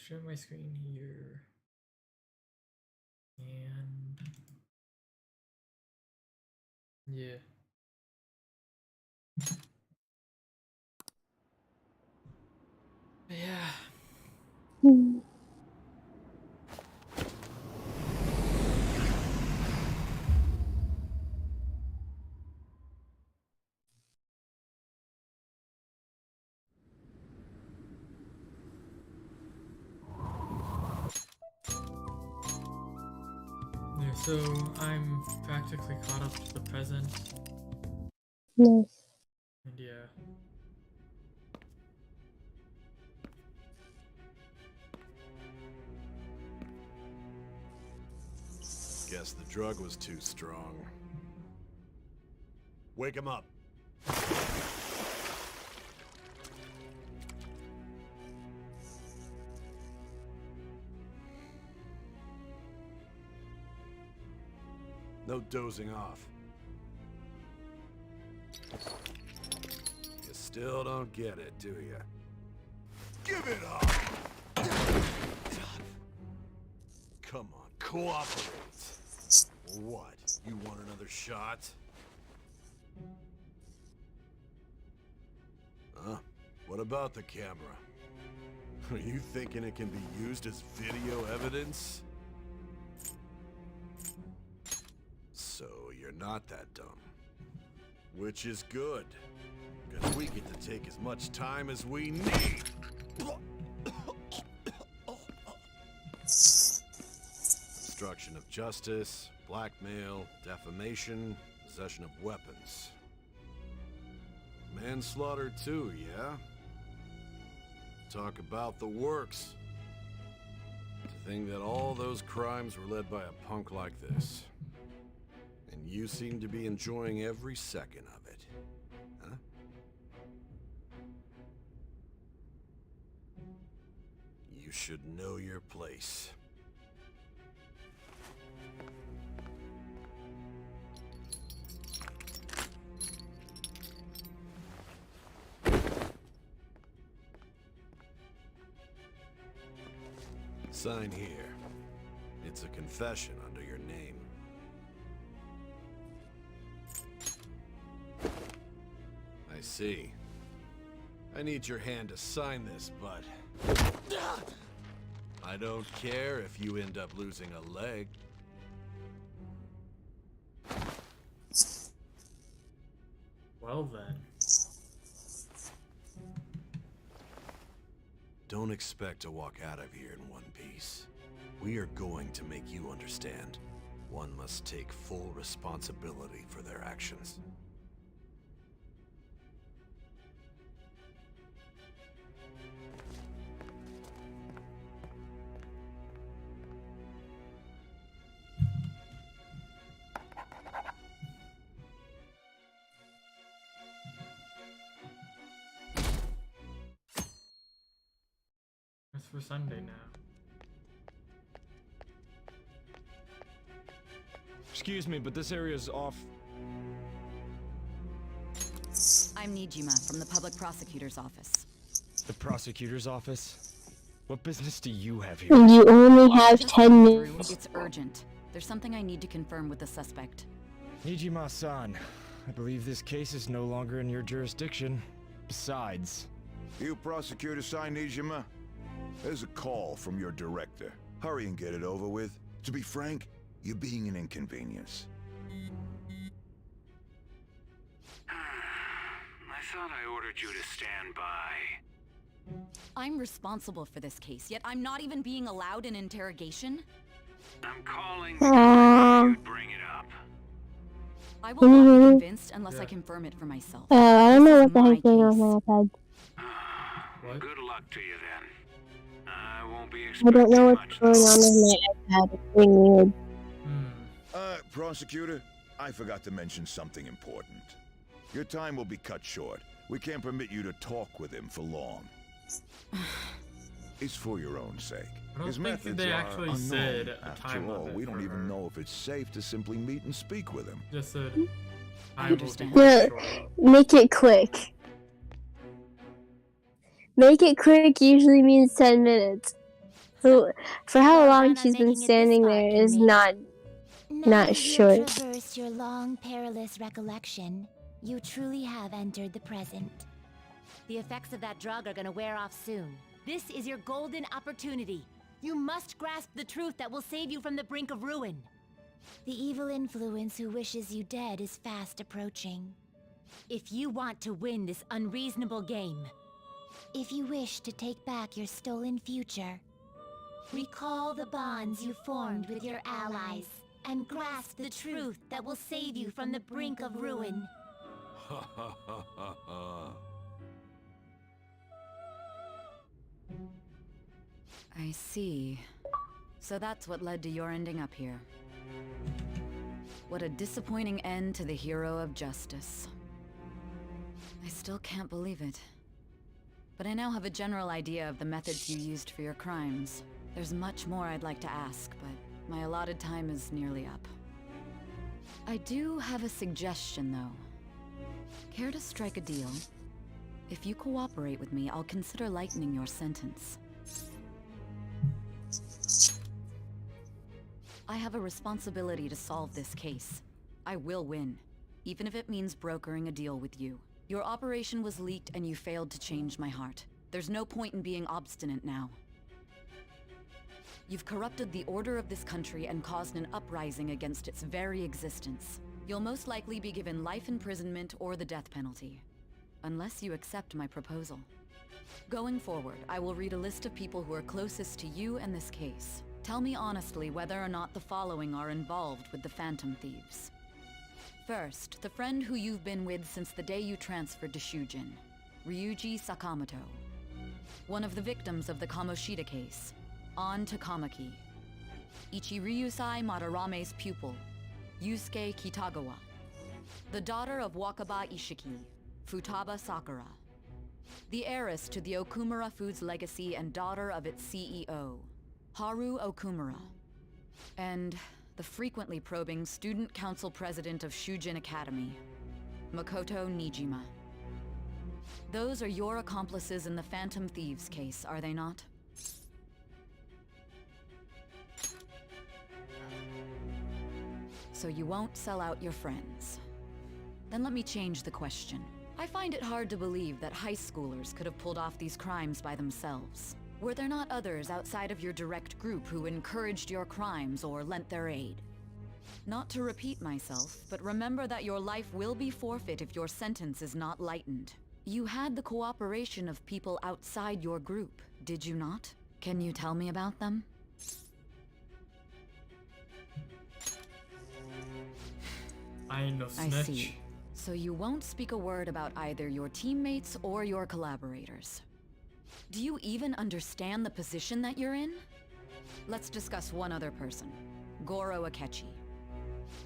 share my screen here. And yeah. Yeah. Yeah, so I'm practically caught up to the present. Nice. And yeah. Guess the drug was too strong. Wake him up. No dozing off. You still don't get it, do you? Give it up! Come on, cooperate. What? You want another shot? Huh? What about the camera? Are you thinking it can be used as video evidence? So you're not that dumb. Which is good. Because we get to take as much time as we need. Obstruction of justice, blackmail, defamation, possession of weapons. Manslaughter too, yeah? Talk about the works. To think that all those crimes were led by a punk like this. And you seem to be enjoying every second of it. Huh? You should know your place. Sign here. It's a confession under your name. I see. I need your hand to sign this, but I don't care if you end up losing a leg. Well then. Don't expect to walk out of here in one piece. We are going to make you understand. One must take full responsibility for their actions. That's for Sunday now. Excuse me, but this area's off. I'm Nijima from the Public Prosecutor's Office. The prosecutor's office? What business do you have here? You only have 10 minutes. It's urgent. There's something I need to confirm with the suspect. Nijima-san, I believe this case is no longer in your jurisdiction. Besides... You prosecutor signed Nijima? There's a call from your director. Hurry and get it over with. To be frank, you're being an inconvenience. I thought I ordered you to stand by. I'm responsible for this case, yet I'm not even being allowed an interrogation? I'm calling because you'd bring it up. I will not be convinced unless I confirm it for myself. I don't know what the This is heck's going on my with my iPad. What? Good luck to you then. I won't be I expecting don't know what's much going this on with my iPad. It's being weird. Prosecutor, I forgot to mention something important. Your time will be cut short. We can't permit you to talk with him for long. It's for your own sake. I don't His think methods they are actually unknown. said a time After all, limit we don't for even her. know if it's safe to simply meet and speak with him. Just said I I will understand. be Yeah. short. Make it quick. Make it quick usually means 10 minutes. For how Or long plan on she's been making it this standing far, there can is make. not Now that short. you've traversed your long, perilous recollection, you truly have entered the present. The effects of that drug are gonna wear off soon. This is your golden opportunity. You must grasp the truth that will save you from the brink of ruin. The evil influence who wishes you dead is fast approaching. If you want to win this unreasonable game, if you wish to take back your stolen future, recall the bonds you formed with your allies and grasp the truth that will save you from the brink of ruin. Ha ha ha ha ha. I see. So that's what led to your ending up here. What a disappointing end to the hero of justice. I still can't believe it. But I now have a general idea of the methods you used for your crimes. There's much more I'd like to ask, but my allotted time is nearly up. I do have a suggestion, though. Care to strike a deal? If you cooperate with me, I'll consider lightening your sentence. I have a responsibility to solve this case. I will win, even if it means brokering a deal with you. Your operation was leaked and you failed to change my heart. There's no point in being obstinate now. You've corrupted the order of this country and caused an uprising against its very existence. You'll most likely be given life imprisonment or the death penalty, unless you accept my proposal. Going forward, I will read a list of people who are closest to you and this case. Tell me honestly whether or not the following are involved with the Phantom Thieves. First, the friend who you've been with since the day you transferred to Shujin, Ryuji Sakamoto. One of the victims of the Kamoshida case, An Takamaki. Ichiryusai Madarame's pupil, Yusuke Kitagawa. The daughter of Wakaba Ishiki, Futaba Sakura. The heiress to the Okumura Foods legacy and daughter of its CEO, Haru Okumura. And the frequently probing student council president of Shujin Academy, Makoto Nijima. Those are your accomplices in the Phantom Thieves case, are they not? So you won't sell out your friends. Then let me change the question. I find it hard to believe that high schoolers could have pulled off these crimes by themselves. Were there not others outside of your direct group who encouraged your crimes or lent their aid? Not to repeat myself, but remember that your life will be forfeit if your sentence is not lightened. You had the cooperation of people outside your group, did you not? Can you tell me about them? I ain't no snitch. I see. So you won't speak a word about either your teammates or your collaborators. Do you even understand the position that you're in? Let's discuss one other person, Goro Akechi.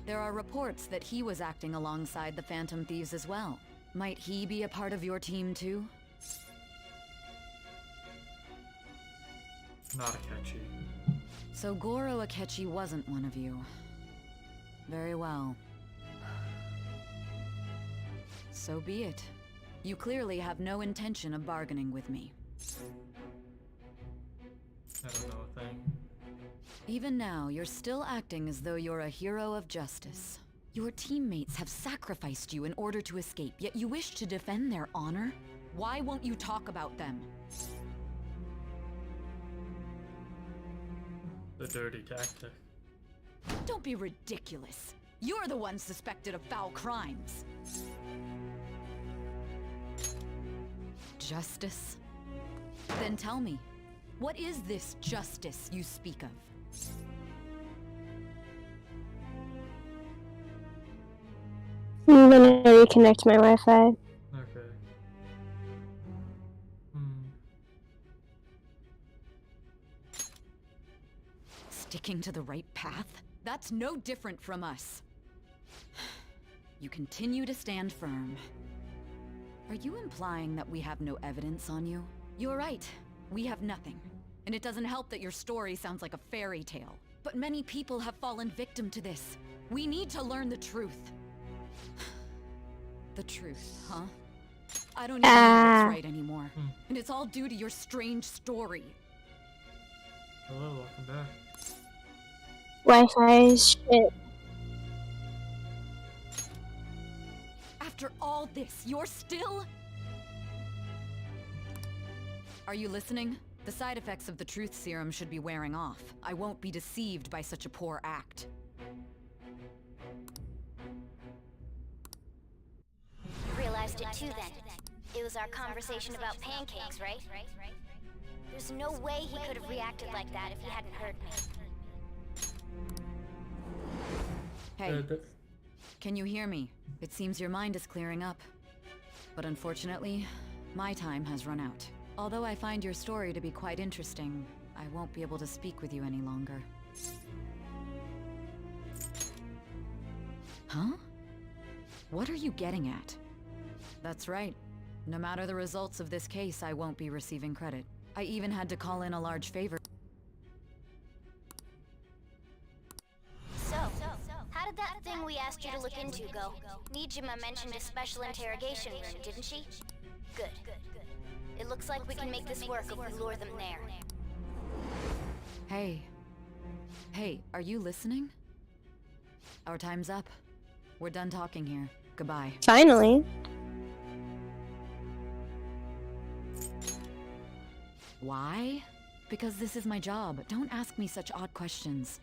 There are reports that he was acting alongside the Phantom Thieves as well. Might he be a part of your team too? Not Akechi. So Goro Akechi wasn't one of you. Very well. So be it. You clearly have no intention of bargaining with me. I don't know a thing. Even now, you're still acting as though you're a hero of justice. Your teammates have sacrificed you in order to escape, yet you wish to defend their honor? Why won't you talk about them? The dirty tactic. Don't be ridiculous. You're the one suspected of foul crimes. Justice? Then tell me, what is this justice you speak of? I'm gonna reconnect my Wi-Fi. Okay. Sticking to the right path? That's no different from us. You continue to stand firm. Are you implying that we have no evidence on you? You're right. We have nothing. And it doesn't help that your story sounds like a fairy tale. But many people have fallen victim to this. We need to learn the truth. The truth, huh? I don't even know what's right anymore. And it's all due to your strange story. Hello, welcome back. Wi-Fi is shit. After all this, you're still... Are you listening? The side effects of the truth serum should be wearing off. I won't be deceived by such a poor act. You realized it too then. It was our conversation about pancakes, right? There's no way he could have reacted like that if he hadn't heard me. Hey, can you hear me? It seems your mind is clearing up. But unfortunately, my time has run out. Although I find your story to be quite interesting, I won't be able to speak with you any longer. Huh? What are you getting at? That's right. No matter the results of this case, I won't be receiving credit. I even had to call in a large favor. So, how did that thing we asked you to look into go? Nijima mentioned a special interrogation room, didn't she? Good. It looks like we can make this work if we lure them there. Hey. Hey, are you listening? Our time's up. We're done talking here. Goodbye. Finally. Why? Because this is my job. Don't ask me such odd questions.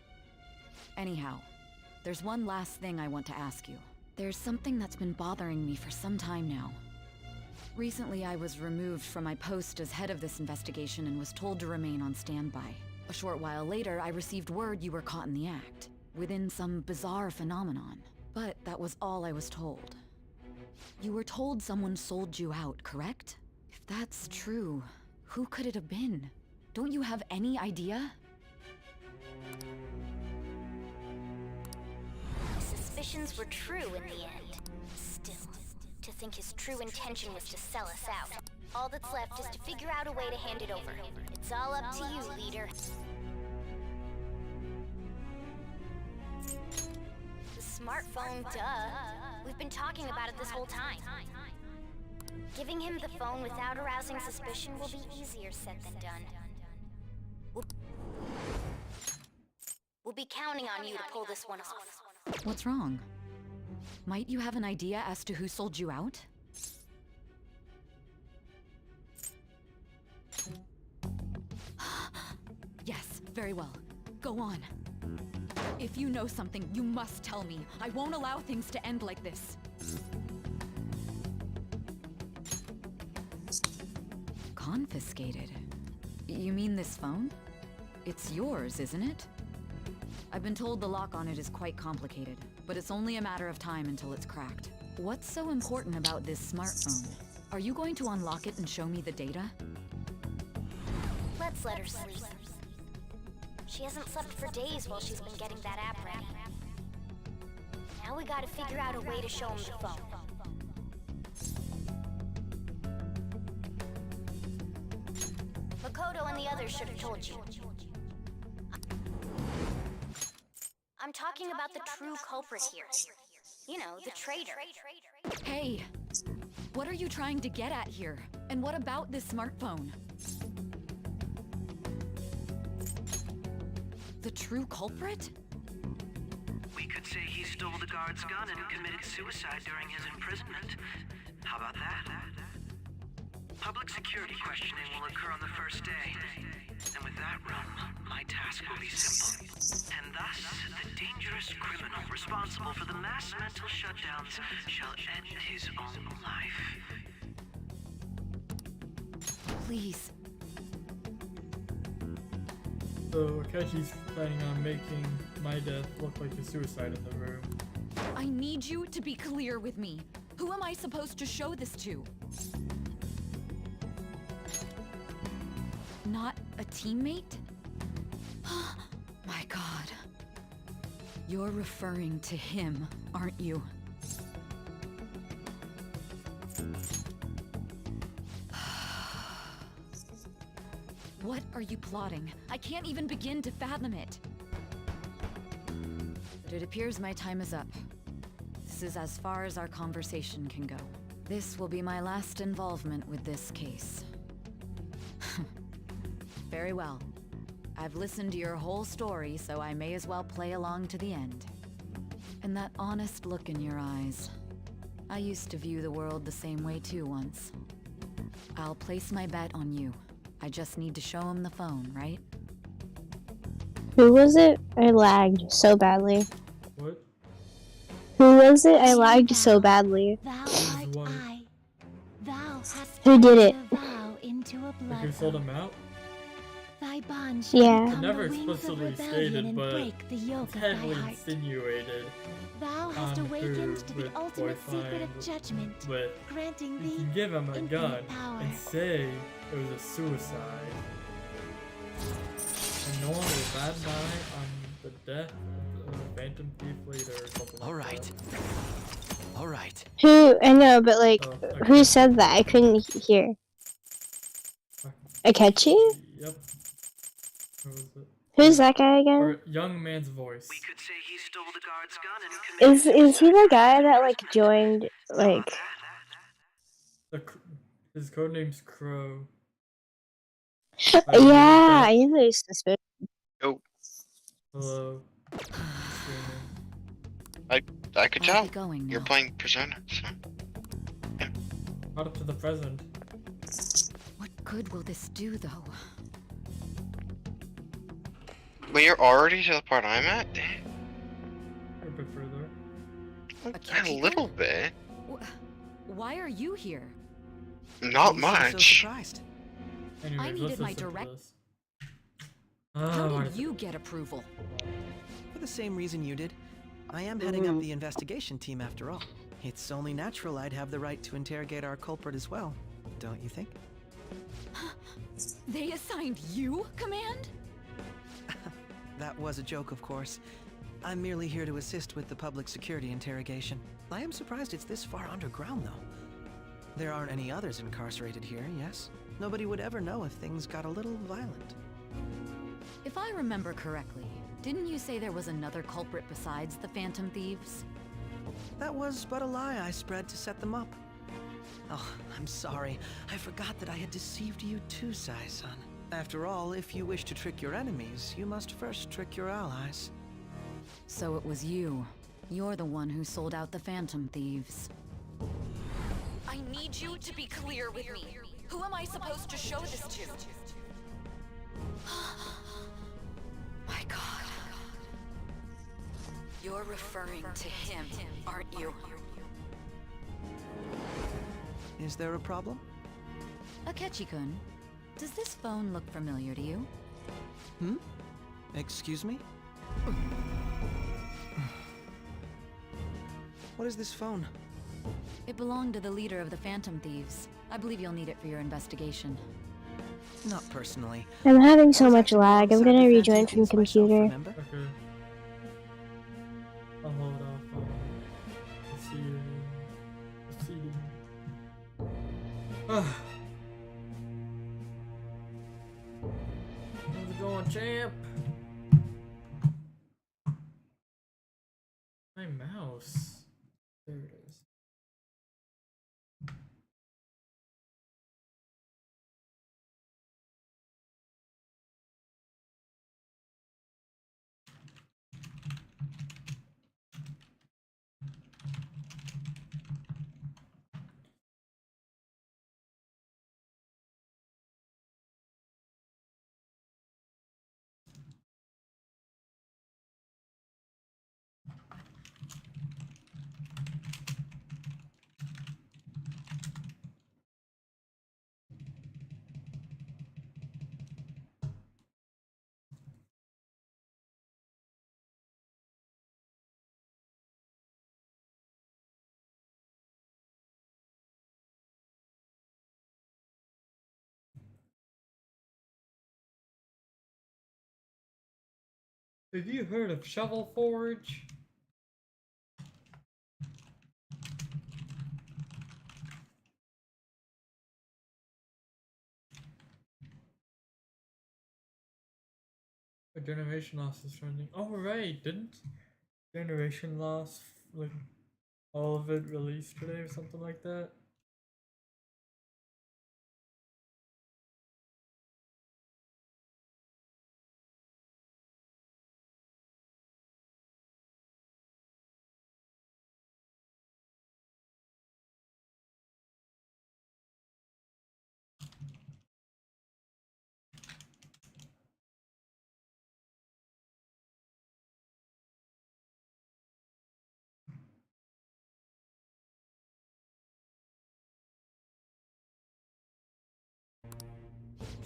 Anyhow, there's one last thing I want to ask you. There's something that's been bothering me for some time now. Recently, I was removed from my post as head of this investigation and was told to remain on standby. A short while later, I received word you were caught in the act, within some bizarre phenomenon. But that was all I was told. You were told someone sold you out, correct? If that's true, who could it have been? Don't you have any idea? His suspicions were true in the end. Still, to think his true intention was to sell us out. All that's left is to figure out a way to hand it over. It's all up to you, leader. The smartphone, duh. We've been talking about it this whole time. Giving him the phone without arousing suspicion will be easier said than done. We'll be counting on you to pull this one off. What's wrong? Might you have an idea as to who sold you out? Yes, very well. Go on. If you know something, you must tell me. I won't allow things to end like this. Confiscated? You mean this phone? It's yours, isn't it? I've been told the lock on it is quite complicated, but it's only a matter of time until it's cracked. What's so important about this smartphone? Are you going to unlock it and show me the data? Let's let her sleep. She hasn't slept for days while she's been getting that app ready. Now we gotta figure out a way to show him the phone. Makoto and the others should have told you. I'm talking about the true culprit here. You know, the traitor. Hey! What are you trying to get at here? And what about this smartphone? The true culprit? We could say he stole the guard's gun and committed suicide during his imprisonment. How about that? Public security questioning will occur on the first day. And with that room, my task will be simple. And thus, the dangerous criminal responsible for the mass mental shutdowns shall end his own life. Please. So Akechi's planning on making my death look like a suicide in the room. I need you to be clear with me. Who am I supposed to show this to? Not a teammate? My God. You're referring to him, aren't you? What are you plotting? I can't even begin to fathom it. But it appears my time is up. This is as far as our conversation can go. This will be my last involvement with this case. Very well. I've listened to your whole story, so I may as well play along to the end. And that honest look in your eyes. I used to view the world the same way too once. I'll place my bet on you. I just need to show him the phone, right? Who was it? I lagged so badly. What? Who was it? I lagged so badly. Thou art What? I. Thou hast Who did turned it? a vow into a Like blood who sold oath. him out? Thy bond shall Yeah. become It never the wings of explicitly rebellion stated, and but break the yoke it's of thy heavily heart. insinuated. Thou hast who awakened to the would ultimate secret of find judgment, But granting you thee can give him a infinite gun power. and say it was a suicide. And no one will bat an eye on the death of the Phantom Thief leader or something like Alright. that. Alright. Who? I know, but like, Oh, who okay. said that? I couldn't hear. Akechi? Yep. Who was it? Who's that guy again? Or young man's voice. We could say he stole the guard's gun and committed Is he the guy that like joined like? His codename's Crow. Yeah, I knew he was suspicious. Hello. I could I'll tell. be going You're now. playing Persona, so. Not up to the present. What good will this do, though? Well, you're already to the part I'm at? A bit further. A little bit. Why are you here? Not You seem so much. surprised. Anyways, I let's needed my listen to direct- this. How why did does it- you get approval? For the same reason you did. I am heading up the investigation team after all. It's only natural I'd have the right to interrogate our culprit as well, don't you think? They assigned you command? That was a joke, of course. I'm merely here to assist with the public security interrogation. I am surprised it's this far underground, though. There aren't any others incarcerated here, yes? Nobody would ever know if things got a little violent. If I remember correctly, didn't you say there was another culprit besides the Phantom Thieves? That was but a lie I spread to set them up. Oh, I'm sorry. I forgot that I had deceived you too, Sai-san. After all, if you wish to trick your enemies, you must first trick your allies. So it was you. You're the one who sold out the Phantom Thieves. I need you to be clear with me. Who am I supposed to show this to? My God. You're referring to him, aren't you? Is there a problem? Akechi-kun, does this phone look familiar to you? Hmm? Excuse me? What is this phone? It belonged to the leader of the Phantom Thieves. I believe you'll need it for your investigation. Not personally. I'm having so I was much actually lag. I'm alongside gonna the rejoin Phantom from Thieves myself, computer. remember? Okay. I'll hold off on proceeding. How's it going, champ? My mouse. There it is. Have you heard of Shovel Forge? A Generation Loss is trending. Oh right, didn't Generation Loss like all of it released today or something like that?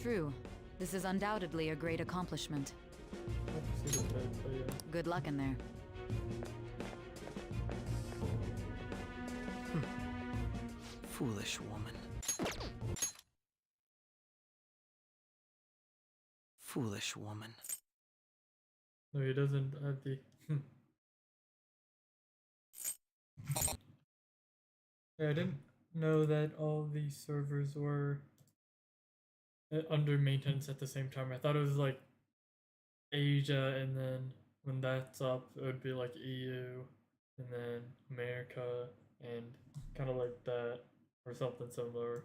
True. This is undoubtedly a great accomplishment. I have to see the bed, but yeah. Good luck in there. Foolish woman. Foolish woman. No, he doesn't have the. Yeah, I didn't know that all these servers were under maintenance at the same time. I thought it was like Asia, and then when that's up, it would be like EU, and then America, and kind of like that, or something similar.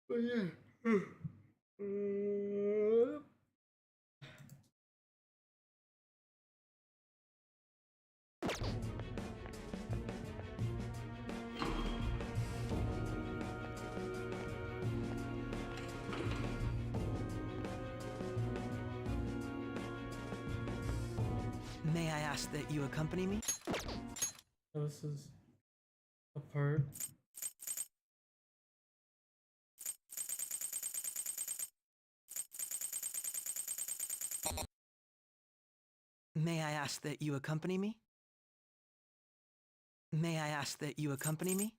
But yeah. May I ask that you accompany me? This is a part. May I ask that you accompany me? May I ask that you accompany me?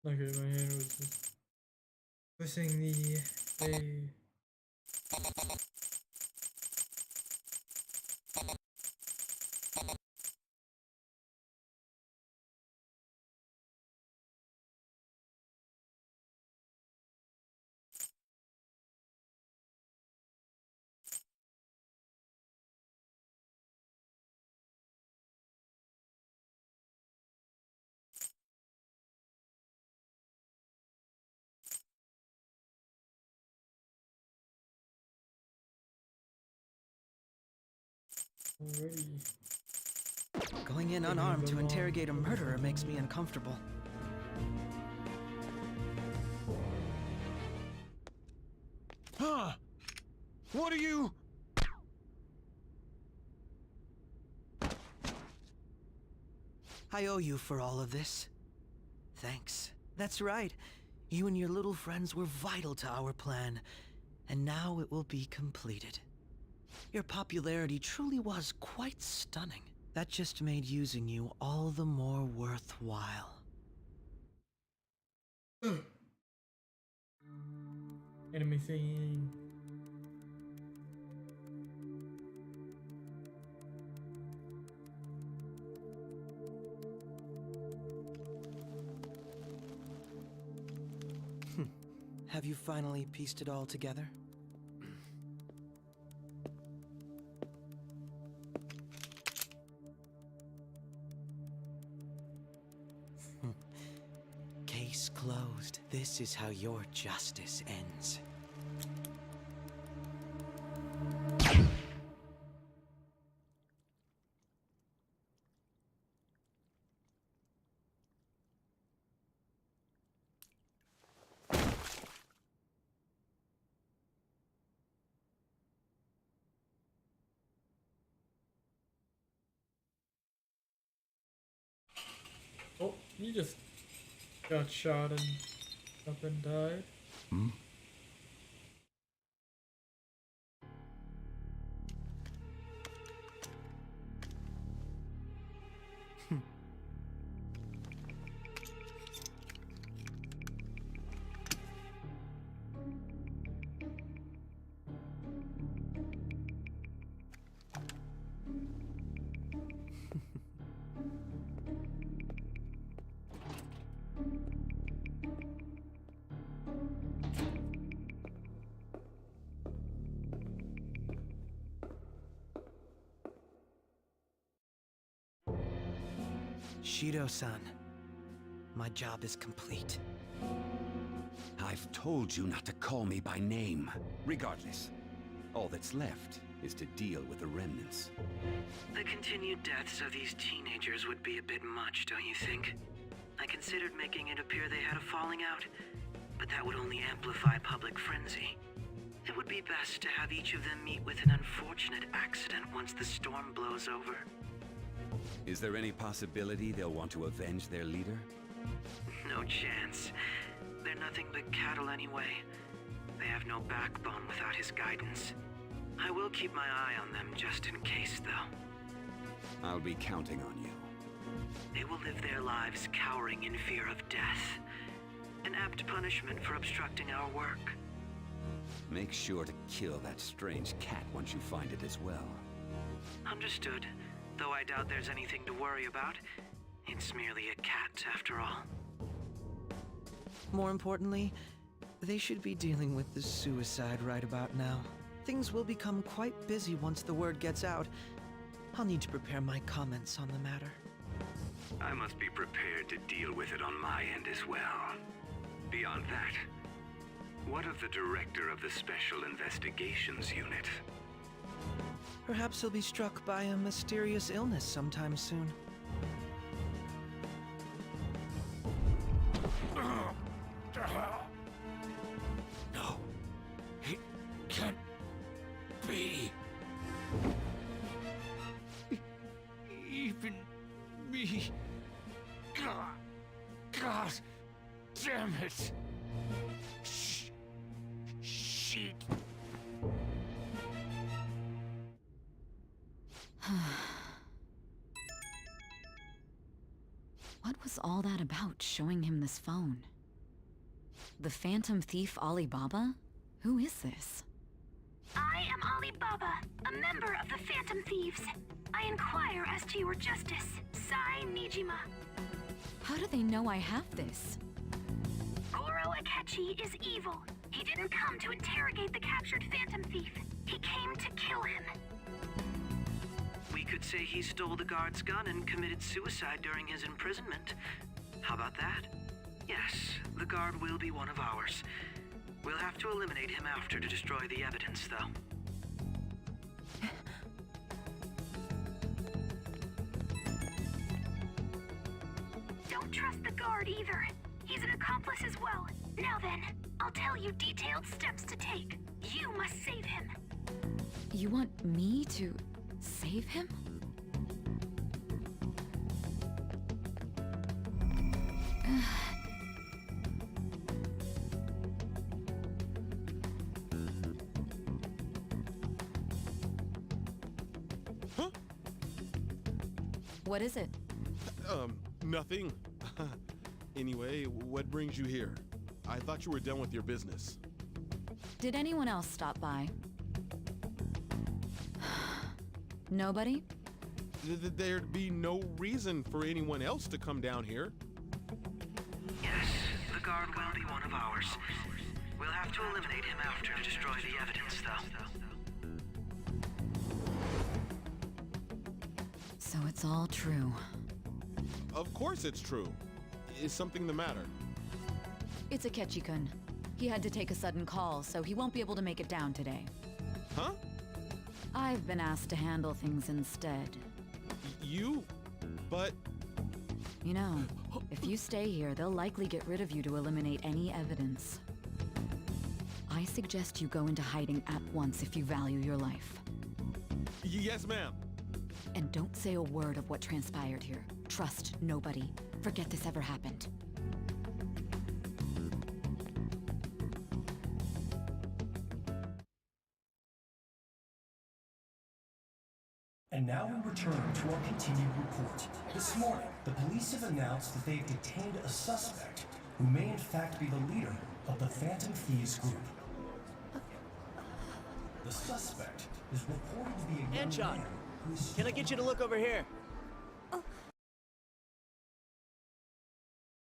Okay, my hand was just pushing the A. Already. Going in unarmed to interrogate a murderer makes me uncomfortable. Huh? What are you? I owe you for all of this. Thanks. That's right. You and your little friends were vital to our plan, and now it will be completed. Your popularity truly was quite stunning. That just made using you all the more worthwhile. Enemy scene. Have you finally pieced it all together? Case closed. This is how your justice ends. Oh, you just got shot and up and died. Hmm? Shido-san, my job is complete. I've told you not to call me by name. Regardless, all that's left is to deal with the remnants. The continued deaths of these teenagers would be a bit much, don't you think? I considered making it appear they had a falling out, but that would only amplify public frenzy. It would be best to have each of them meet with an unfortunate accident once the storm blows over. Is there any possibility they'll want to avenge their leader? No chance. They're nothing but cattle anyway. They have no backbone without his guidance. I will keep my eye on them just in case, though. I'll be counting on you. They will live their lives cowering in fear of death. An apt punishment for obstructing our work. Make sure to kill that strange cat once you find it as well. Understood. Though I doubt there's anything to worry about. It's merely a cat, after all. More importantly, they should be dealing with the suicide right about now. Things will become quite busy once the word gets out. I'll need to prepare my comments on the matter. I must be prepared to deal with it on my end as well. Beyond that, what of the director of the Special Investigations Unit? Perhaps he'll be struck by a mysterious illness sometime soon. No, it can't be. Even me. God damn it. Shit. What was all that about, showing him this phone? The Phantom Thief Alibaba? Who is this? I am Alibaba, a member of the Phantom Thieves. I inquire as to your justice. Sai Nijima. How do they know I have this? Goro Akechi is evil. He didn't come to interrogate the captured Phantom Thief. He came to kill him. We could say he stole the guard's gun and committed suicide during his imprisonment. How about that? Yes, the guard will be one of ours. We'll have to eliminate him after to destroy the evidence, though. Don't trust the guard either. He's an accomplice as well. Now then, I'll tell you detailed steps to take. You must save him. You want me to save him? Huh? What is it? Nothing. Anyway, what brings you here? I thought you were done with your business. Did anyone else stop by? Nobody? There'd be no reason for anyone else to come down here. Yes, the guard will be one of ours. We'll have to eliminate him after to destroy the evidence, though. So it's all true. Of course it's true. Is something the matter? It's Akechi-kun. He had to take a sudden call, so he won't be able to make it down today. Huh? I've been asked to handle things instead. You? But... You know, if you stay here, they'll likely get rid of you to eliminate any evidence. I suggest you go into hiding at once if you value your life. Yes, ma'am. And don't say a word of what transpired here. Trust nobody. Forget this ever happened. And now we return to our continued report. This morning, the police have announced that they've detained a suspect who may in fact be the leader of the Phantom Thieves group. The suspect is reported to be a young man who is... Can I get you to look over here?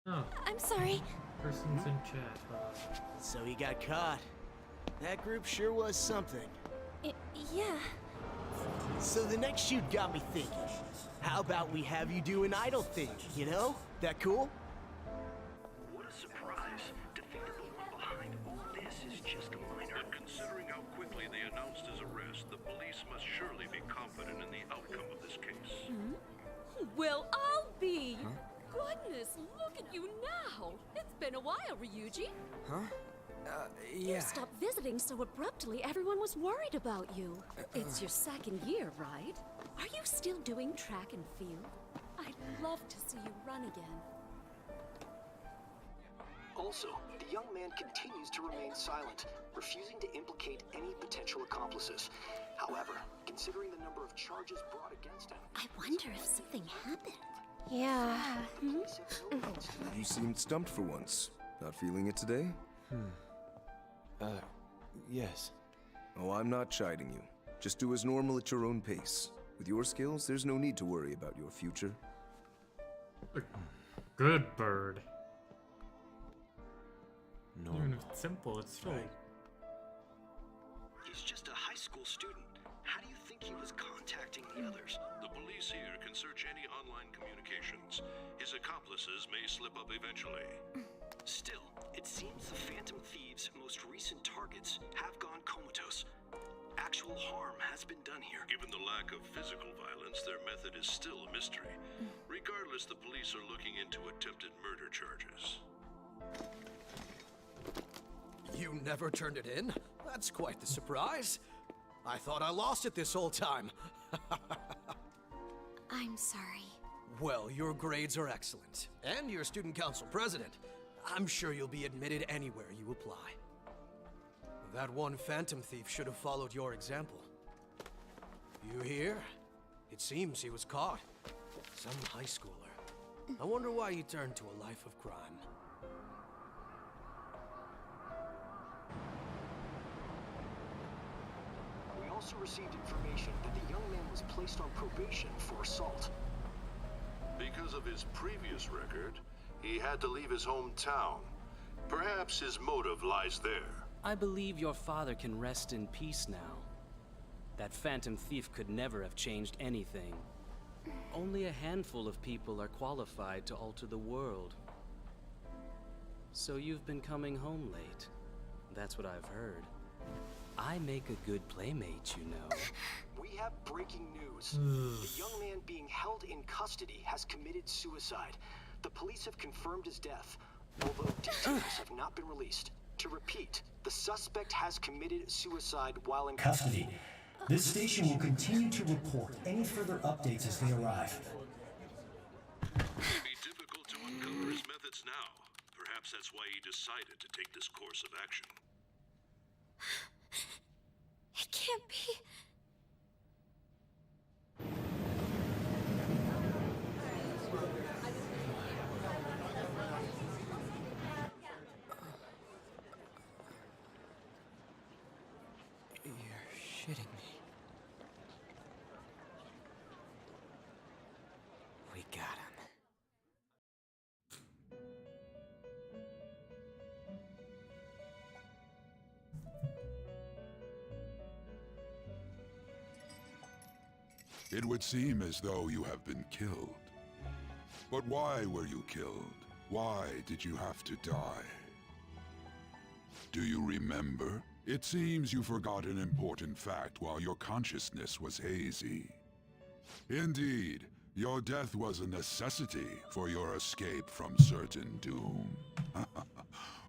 Oh. I'm sorry. Person's in chat. So he got caught. That group sure was something. Yeah. So the next shoot got me thinking. How about we have you do an idol thing, you know? That cool? What a surprise. To think that the one behind all this is just a minor. But considering how quickly they announced his arrest, the police must surely be confident in the outcome of this case. Well, I'll be. Goodness, look at you now. It's been a while, Ryuji. Huh? You Yeah. stopped visiting so abruptly, everyone was worried about you. It's your second year, right? Are you still doing track and field? I'd love to see you run again. Also, the young man continues to remain silent, refusing to implicate any potential accomplices. However, considering the number of charges brought against him... I wonder if something happened. Yeah. You seemed stumped for once. Not feeling it today? Yes. Oh, I'm not chiding you. Just do as normal at your own pace. With your skills, there's no need to worry about your future. Good bird. No. Even if it's simple, it's still... He's just a high school student. How do you think he was contacting the others? The police here can search any online communications. His accomplices may slip up eventually. Still, it seems the Phantom Thieves' most recent targets have gone comatose. Actual harm has been done here. Given the lack of physical violence, their method is still a mystery. Regardless, the police are looking into attempted murder charges. You never turned it in? That's quite the surprise. I thought I lost it this whole time. I'm sorry. Well, your grades are excellent. And you're student council president. I'm sure you'll be admitted anywhere you apply. That one Phantom Thief should have followed your example. You hear? It seems he was caught. Some high schooler. I wonder why he turned to a life of crime. We also received information that the young man was placed on probation for assault. Because of his previous record, he had to leave his hometown. Perhaps his motive lies there. I believe your father can rest in peace now. That Phantom Thief could never have changed anything. Only a handful of people are qualified to alter the world. So you've been coming home late. That's what I've heard. I make a good playmate, you know. We have breaking news. The young man being held in custody has committed suicide. The police have confirmed his death, although details have not been released. To repeat, the suspect has committed suicide while in Custody. This station will continue to report any further updates as they arrive. It may be difficult to uncover his methods now. Perhaps that's why he decided to take this course of action. It can't be. You're shitting me. We got him. It would seem as though you have been killed. But why were you killed? Why did you have to die? Do you remember? It seems you forgot an important fact while your consciousness was hazy. Indeed, your death was a necessity for your escape from certain doom.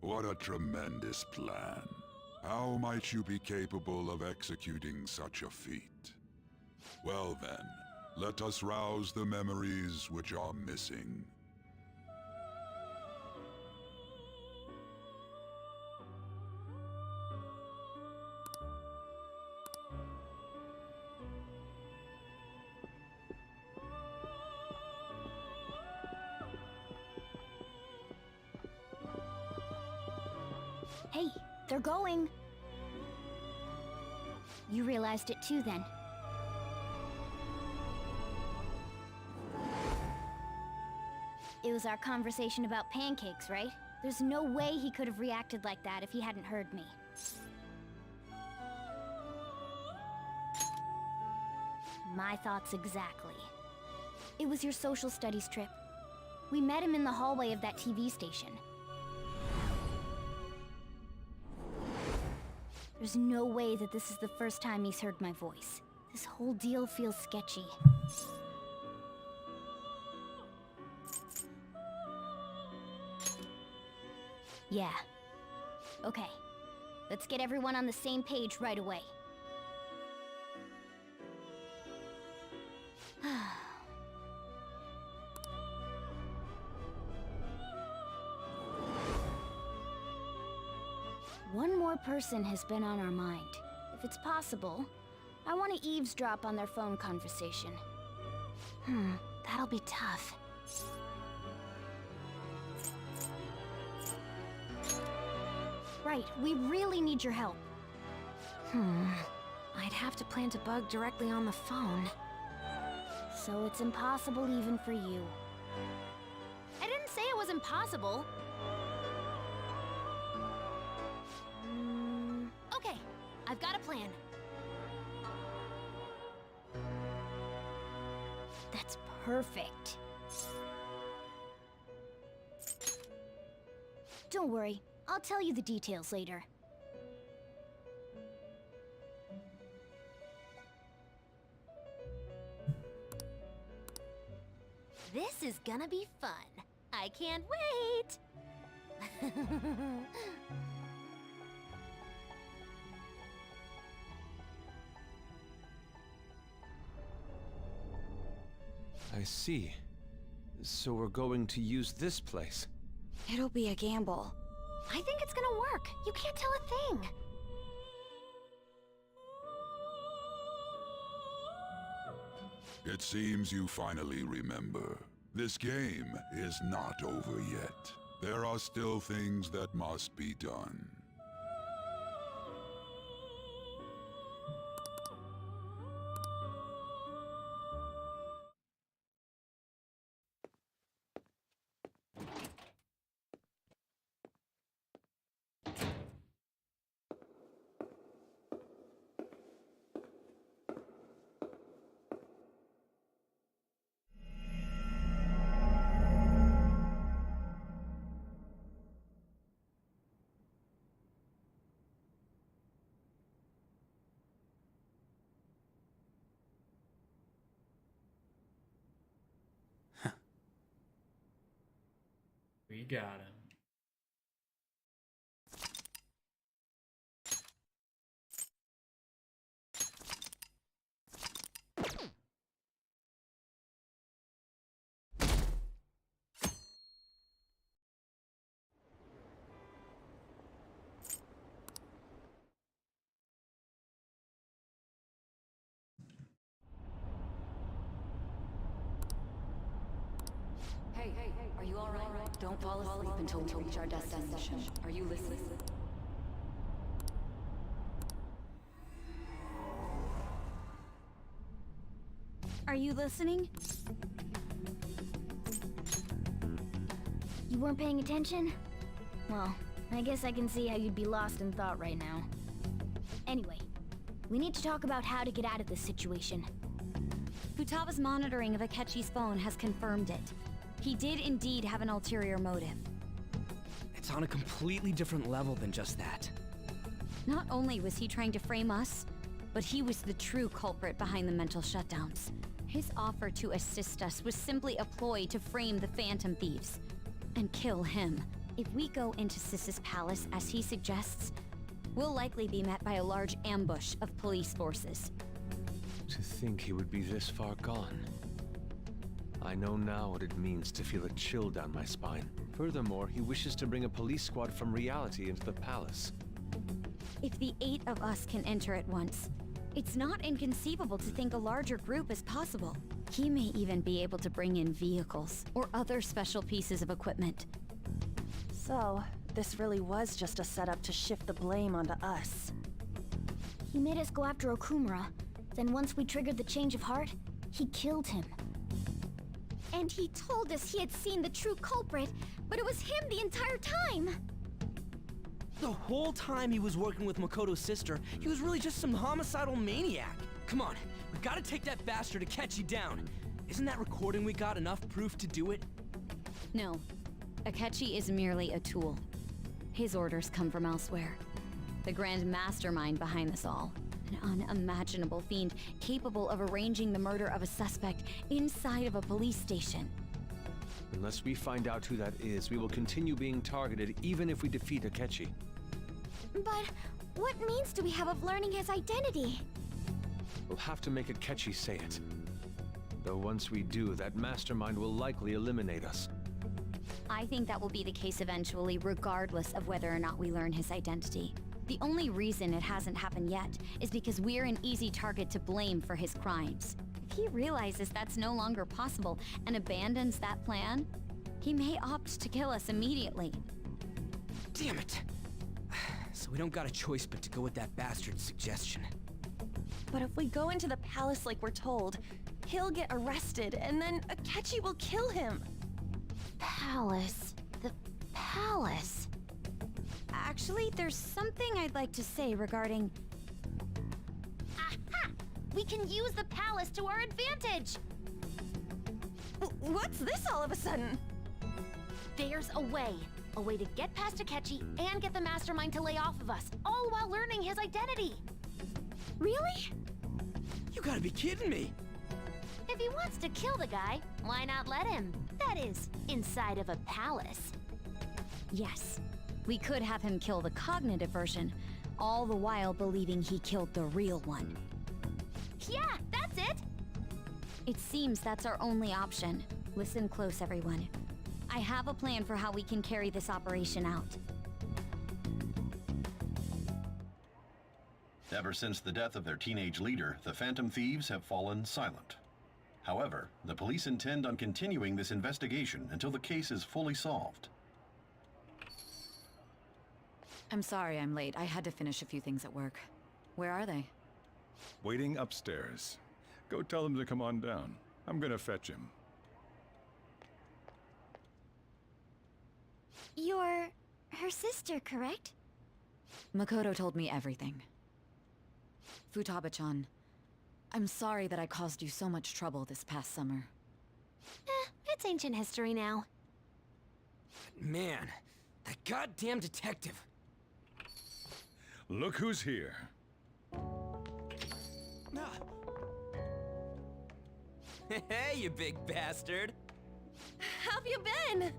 What a tremendous plan. How might you be capable of executing such a feat? Well then, let us rouse the memories which are missing. Hey, they're going. You realized it too then. It was our conversation about pancakes, right? There's no way he could have reacted like that if he hadn't heard me. My thoughts exactly. It was your social studies trip. We met him in the hallway of that TV station. There's no way that this is the first time he's heard my voice. This whole deal feels sketchy. Yeah. Okay. Let's get everyone on the same page right away. One more person has been on our mind. If it's possible, I want to eavesdrop on their phone conversation. That'll be tough. Right, we really need your help. I'd have to plant a bug directly on the phone. So it's impossible even for you. I didn't say it was impossible. Okay, I've got a plan. That's perfect. Don't worry, I'll tell you the details later. This is gonna be fun. I can't wait! I see. So we're going to use this place. It'll be a gamble. I think it's gonna work. You can't tell a thing. It seems you finally remember. This game is not over yet. There are still things that must be done. We got him. Hey, are you alright? Don't fall asleep until we reach our destination. Are you listening? Are you listening? You weren't paying attention? Well, I guess I can see how you'd be lost in thought right now. Anyway, we need to talk about how to get out of this situation. Futaba's monitoring of Akechi's phone has confirmed it. He did indeed have an ulterior motive. It's on a completely different level than just that. Not only was he trying to frame us, but he was the true culprit behind the mental shutdowns. His offer to assist us was simply a ploy to frame the Phantom Thieves and kill him. If we go into Sis's palace as he suggests, we'll likely be met by a large ambush of police forces. To think he would be this far gone. I know now what it means to feel a chill down my spine. Furthermore, he wishes to bring a police squad from reality into the palace. If the 8 of us can enter at once, it's not inconceivable to think a larger group is possible. He may even be able to bring in vehicles or other special pieces of equipment. So, this really was just a setup to shift the blame onto us. He made us go after Okumura. Then once we triggered the change of heart, he killed him. And he told us he had seen the true culprit, but it was him the entire time! The whole time he was working with Makoto's sister, he was really just some homicidal maniac. Come on, we gotta take that bastard Akechi down. Isn't that recording we got enough proof to do it? No. Akechi is merely a tool. His orders come from elsewhere. The grand mastermind behind this all. An unimaginable fiend capable of arranging the murder of a suspect inside of a police station. Unless we find out who that is, we will continue being targeted even if we defeat Akechi. But what means do we have of learning his identity? We'll have to make Akechi say it. Though once we do, that mastermind will likely eliminate us. I think that will be the case eventually, regardless of whether or not we learn his identity. The only reason it hasn't happened yet is because we're an easy target to blame for his crimes. If he realizes that's no longer possible and abandons that plan, he may opt to kill us immediately. Damn it! So we don't got a choice but to go with that bastard's suggestion. But if we go into the palace like we're told, he'll get arrested and then Akechi will kill him. Palace. The palace. Actually, there's something I'd like to say regarding... Aha! We can use the palace to our advantage! What's this all of a sudden? There's a way. A way to get past Akechi and get the mastermind to lay off of us, all while learning his identity. Really? You gotta be kidding me! If he wants to kill the guy, why not let him? That is, inside of a palace. Yes. We could have him kill the cognitive version, all the while believing he killed the real one. Yeah, that's it! It seems that's our only option. Listen close, everyone. I have a plan for how we can carry this operation out. Ever since the death of their teenage leader, the Phantom Thieves have fallen silent. However, the police intend on continuing this investigation until the case is fully solved. I'm sorry I'm late. I had to finish a few things at work. Where are they? Waiting upstairs. Go tell him to come on down. I'm gonna fetch him. You're her sister, correct? Makoto told me everything. Futaba-chan, I'm sorry that I caused you so much trouble this past summer. It's ancient history now. Man, that goddamn detective. Look who's here. Hey, you big bastard. How've you been?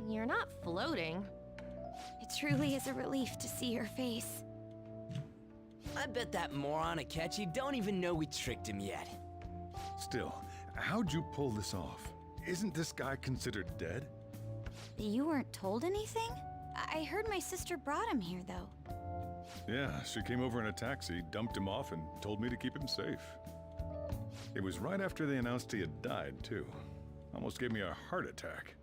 You're not floating. It truly is a relief to see your face. I bet that moron Akechi don't even know we tricked him yet. Still, how'd you pull this off? Isn't this guy considered dead? You weren't told anything? I heard my sister brought him here, though. Yeah, she came over in a taxi, dumped him off, and told me to keep him safe. It was right after they announced he had died, too. Almost gave me a heart attack.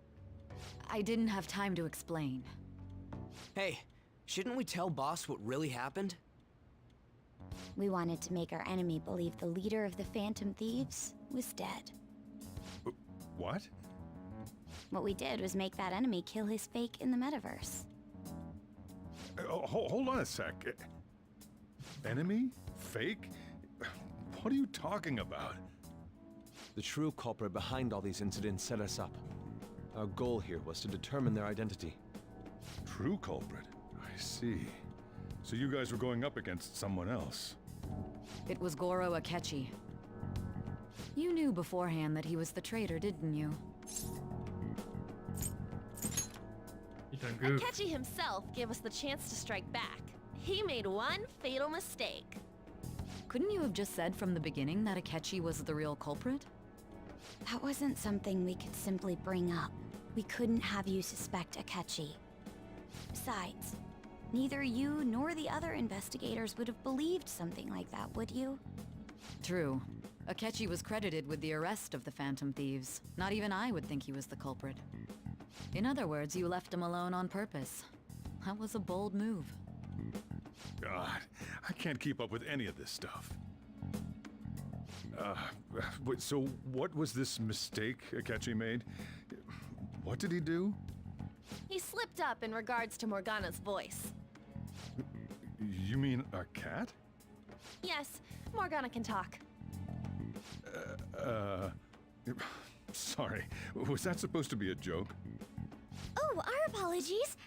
I didn't have time to explain. Hey, shouldn't we tell boss what really happened? We wanted to make our enemy believe the leader of the Phantom Thieves was dead. What? What we did was make that enemy kill his fake in the metaverse. Hold on a sec. Enemy? Fake? What are you talking about? The true culprit behind all these incidents set us up. Our goal here was to determine their identity. True culprit? I see. So you guys were going up against someone else. It was Goro Akechi. You knew beforehand that he was the traitor, didn't you? Akechi himself gave us the chance to strike back. He made one fatal mistake. Couldn't you have just said from the beginning that Akechi was the real culprit? That wasn't something we could simply bring up. We couldn't have you suspect Akechi. Besides, neither you nor the other investigators would have believed something like that, would you? True. Akechi was credited with the arrest of the Phantom Thieves. Not even I would think he was the culprit. In other words, you left him alone on purpose. That was a bold move. God, I can't keep up with any of this stuff. So what was this mistake Akechi made? What did he do? He slipped up in regards to Morgana's voice. You mean a cat? Yes, Morgana can talk. Sorry, was that supposed to be a joke? Oh, our apologies.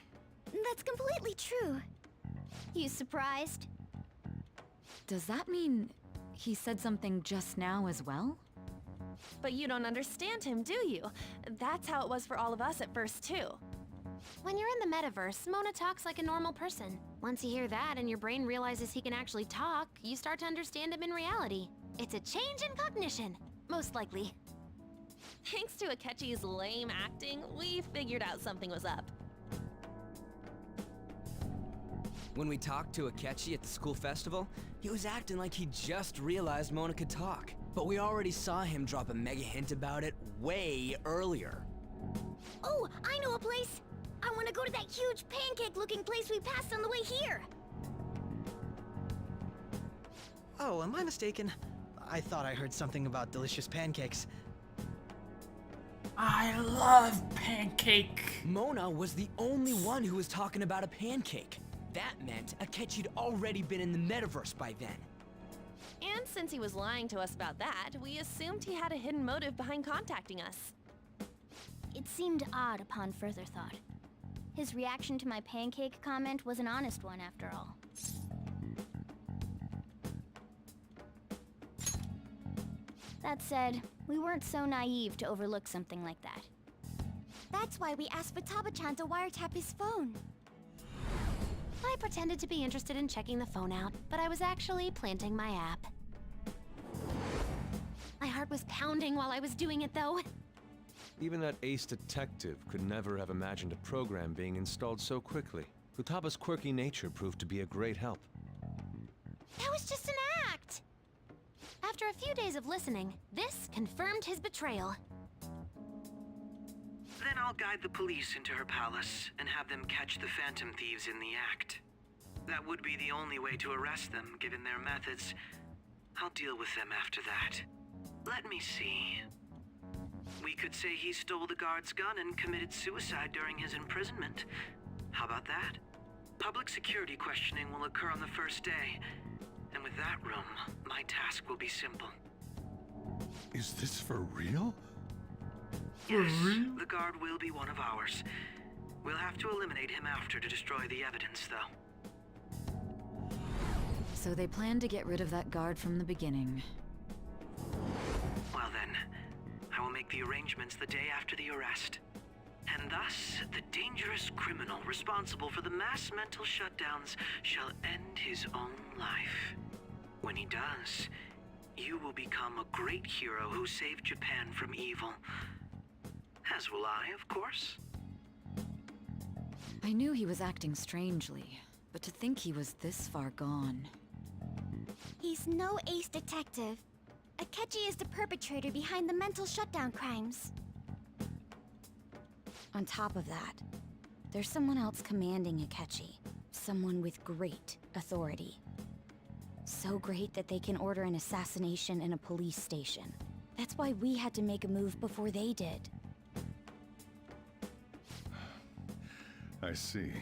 That's completely true. You surprised? Does that mean he said something just now as well? But you don't understand him, do you? That's how it was for all of us at first, too. When you're in the metaverse, Mona talks like a normal person. Once you hear that and your brain realizes he can actually talk, you start to understand him in reality. It's a change in cognition, most likely. Thanks to Akechi's lame acting, we figured out something was up. When we talked to Akechi at the school festival, he was acting like he just realized Mona could talk. But we already saw him drop a mega hint about it way earlier. Oh, I know a place! I want to go to that huge pancake-looking place we passed on the way here! Oh, am I mistaken? I thought I heard something about delicious pancakes. I love pancake! Mona was the only one who was talking about a pancake. That meant Akechi'd already been in the metaverse by then. And since he was lying to us about that, we assumed he had a hidden motive behind contacting us. It seemed odd upon further thought. His reaction to my pancake comment was an honest one, after all. That said, we weren't so naive to overlook something like that. That's why we asked Futaba-chan to wiretap his phone. I pretended to be interested in checking the phone out, but I was actually planting my app. My heart was pounding while I was doing it, though. Even that ace detective could never have imagined a program being installed so quickly. Futaba's quirky nature proved to be a great help. That was just an act! After a few days of listening, this confirmed his betrayal. Then I'll guide the police into her palace and have them catch the Phantom Thieves in the act. That would be the only way to arrest them, given their methods. I'll deal with them after that. Let me see. We could say he stole the guard's gun and committed suicide during his imprisonment. How about that? Public security questioning will occur on the first day. And with that room, my task will be simple. Is this for real? Yes, the guard will be one of ours. We'll have to eliminate him after to destroy the evidence, though. So they planned to get rid of that guard from the beginning. Well then, I will make the arrangements the day after the arrest. And thus, the dangerous criminal responsible for the mass mental shutdowns shall end his own life. When he does, you will become a great hero who saved Japan from evil. As will I, of course. I knew he was acting strangely, but to think he was this far gone. He's no ace detective. Akechi is the perpetrator behind the mental shutdown crimes. On top of that, there's someone else commanding Akechi. Someone with great authority. So great that they can order an assassination in a police station. That's why we had to make a move before they did. I see.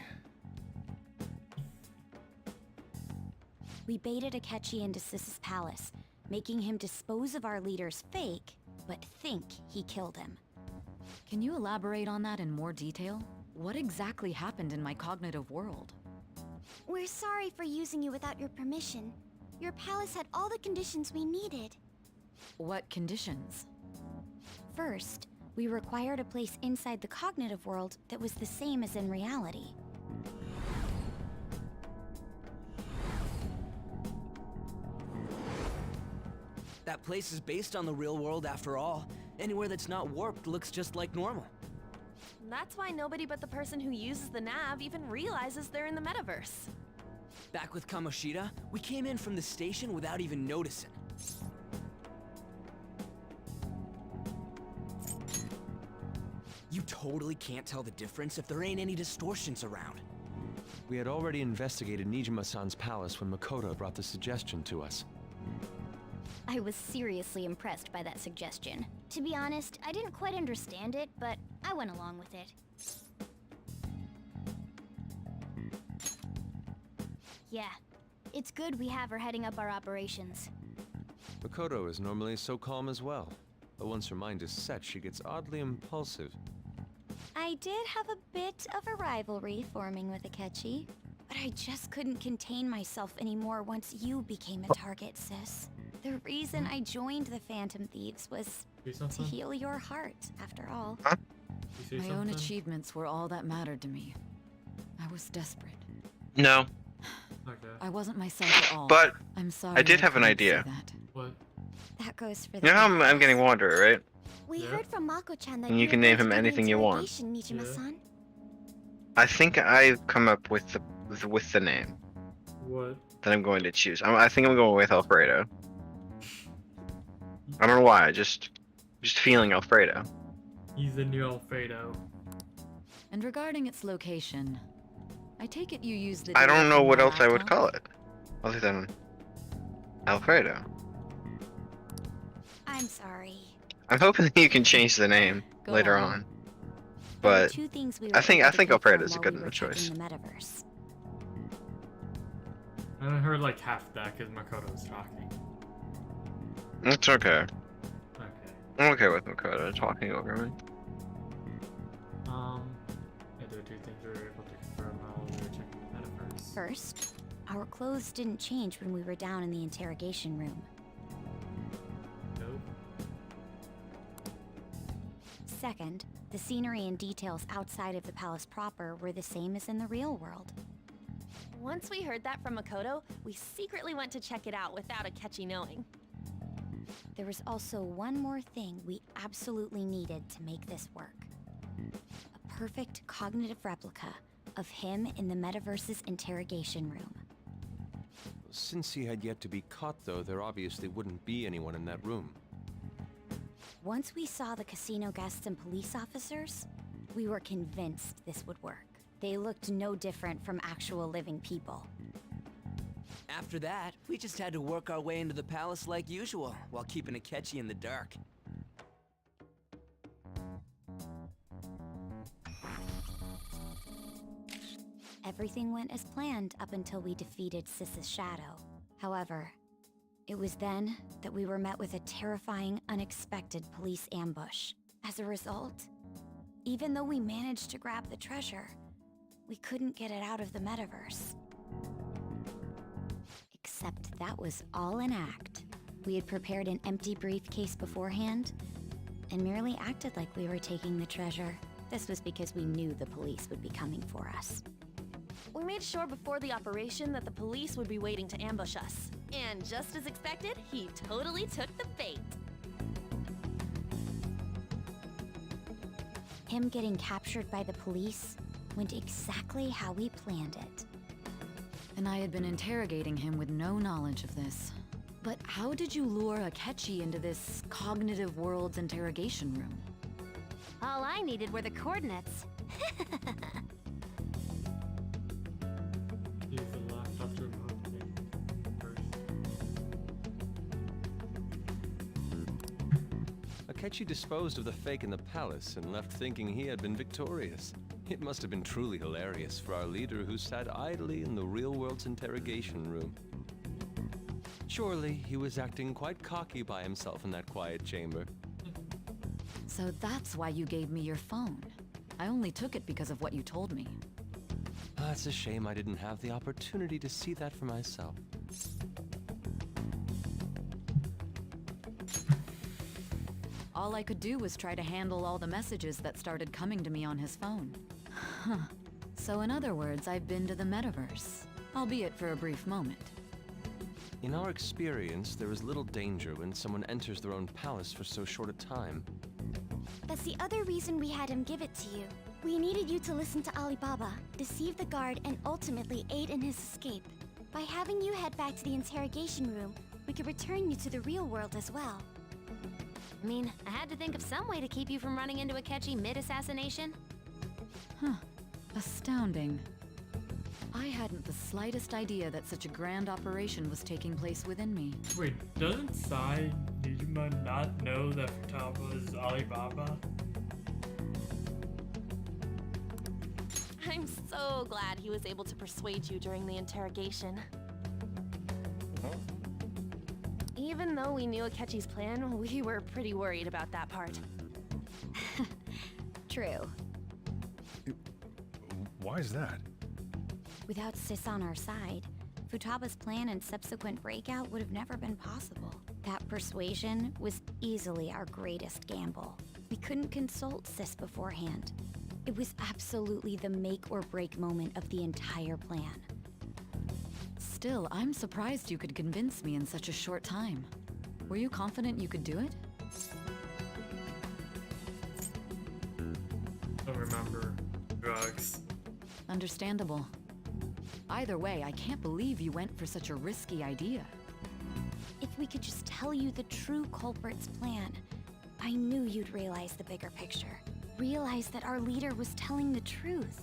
We baited Akechi into Sis's palace, making him dispose of our leader's fake, but think he killed him. Can you elaborate on that in more detail? What exactly happened in my cognitive world? We're sorry for using you without your permission. Your palace had all the conditions we needed. What conditions? First, we required a place inside the cognitive world that was the same as in reality. That place is based on the real world after all. Anywhere that's not warped looks just like normal. That's why nobody but the person who uses the nav even realizes they're in the metaverse. Back with Kamoshida, we came in from the station without even noticing. You totally can't tell the difference if there ain't any distortions around. We had already investigated Nijima-san's palace when Makoto brought the suggestion to us. I was seriously impressed by that suggestion. To be honest, I didn't quite understand it, but I went along with it. Yeah, it's good we have her heading up our operations. Makoto is normally so calm as well, but once her mind is set, she gets oddly impulsive. I did have a bit of a rivalry forming with Akechi, but I just couldn't contain myself anymore once you became a target, sis. The reason I joined the Phantom Thieves was to heal your heart, after all. My own achievements were all that mattered to me. I was desperate. No. Okay. I wasn't myself at all. But I'm sorry. I did have an couldn't see idea. that. What? That goes for You the know how I'm getting Wanderer, right? We heard from Mako-chan that And you were can going name to him do the anything you want. interrogation, Nijima-san. I think I've come up with the name What? that I'm going to choose. I think I'm going with Alfredo. I don't know why. Just feeling Alfredo. He's the new Alfredo. And regarding its location, I take it you use the. I data don't know from what my else I would laptop? call it, other than Alfredo. I'm sorry. I'm hoping that you can change the name Go later on. on. But Two things we I were think able to Alfredo confirm is a while good we were choice. checking the metaverse. I heard like half that because Makoto was talking. It's okay. Okay. I'm okay with Makoto talking over me. I do two things we were able to confirm while we were checking the metaverse. First, our clothes didn't change when we were down in the interrogation room. Nope. Second, the scenery and details outside of the palace proper were the same as in the real world. Once we heard that from Makoto, we secretly went to check it out without Akechi knowing. There was also one more thing we absolutely needed to make this work. A perfect cognitive replica of him in the metaverse's interrogation room. Since he had yet to be caught, though, there obviously wouldn't be anyone in that room. Once we saw the casino guests and police officers, we were convinced this would work. They looked no different from actual living people. After that, we just had to work our way into the palace like usual, while keeping Akechi in the dark. Everything went as planned up until we defeated Sis's shadow. However, it was then that we were met with a terrifying, unexpected police ambush. As a result, even though we managed to grab the treasure, we couldn't get it out of the metaverse. Except that was all an act. We had prepared an empty briefcase beforehand, and merely acted like we were taking the treasure. This was because we knew the police would be coming for us. We made sure before the operation that the police would be waiting to ambush us. And just as expected, he totally took the bait. Him getting captured by the police went exactly how we planned it. And I had been interrogating him with no knowledge of this. But how did you lure Akechi into this cognitive world's interrogation room? All I needed were the coordinates. Use the laptop to remote the first. Akechi disposed of the fake in the palace and left thinking he had been victorious. It must have been truly hilarious for our leader who sat idly in the real world's interrogation room. Surely he was acting quite cocky by himself in that quiet chamber. So that's why you gave me your phone. I only took it because of what you told me. It's a shame I didn't have the opportunity to see that for myself. All I could do was try to handle all the messages that started coming to me on his phone. Huh. So in other words, I've been to the metaverse, albeit for a brief moment. In our experience, there is little danger when someone enters their own palace for so short a time. That's the other reason we had him give it to you. We needed you to listen to Alibaba, deceive the guard, and ultimately aid in his escape. By having you head back to the interrogation room, we could return you to the real world as well. I mean, I had to think of some way to keep you from running into Akechi mid-assassination. Huh. Astounding. I hadn't the slightest idea that such a grand operation was taking place within me. Wait, doesn't Sai Nijima not know that Futaba is Alibaba? I'm so glad he was able to persuade you during the interrogation. Even though we knew Akechi's plan, we were pretty worried about that part. True. Why is that? Without Sis on our side, Futaba's plan and subsequent breakout would have never been possible. That persuasion was easily our greatest gamble. We couldn't consult Sis beforehand. It was absolutely the make or break moment of the entire plan. Still, I'm surprised you could convince me in such a short time. Were you confident you could do it? Don't remember drugs. Understandable. Either way, I can't believe you went for such a risky idea. If we could just tell you the true culprit's plan, I knew you'd realize the bigger picture. Realize that our leader was telling the truth,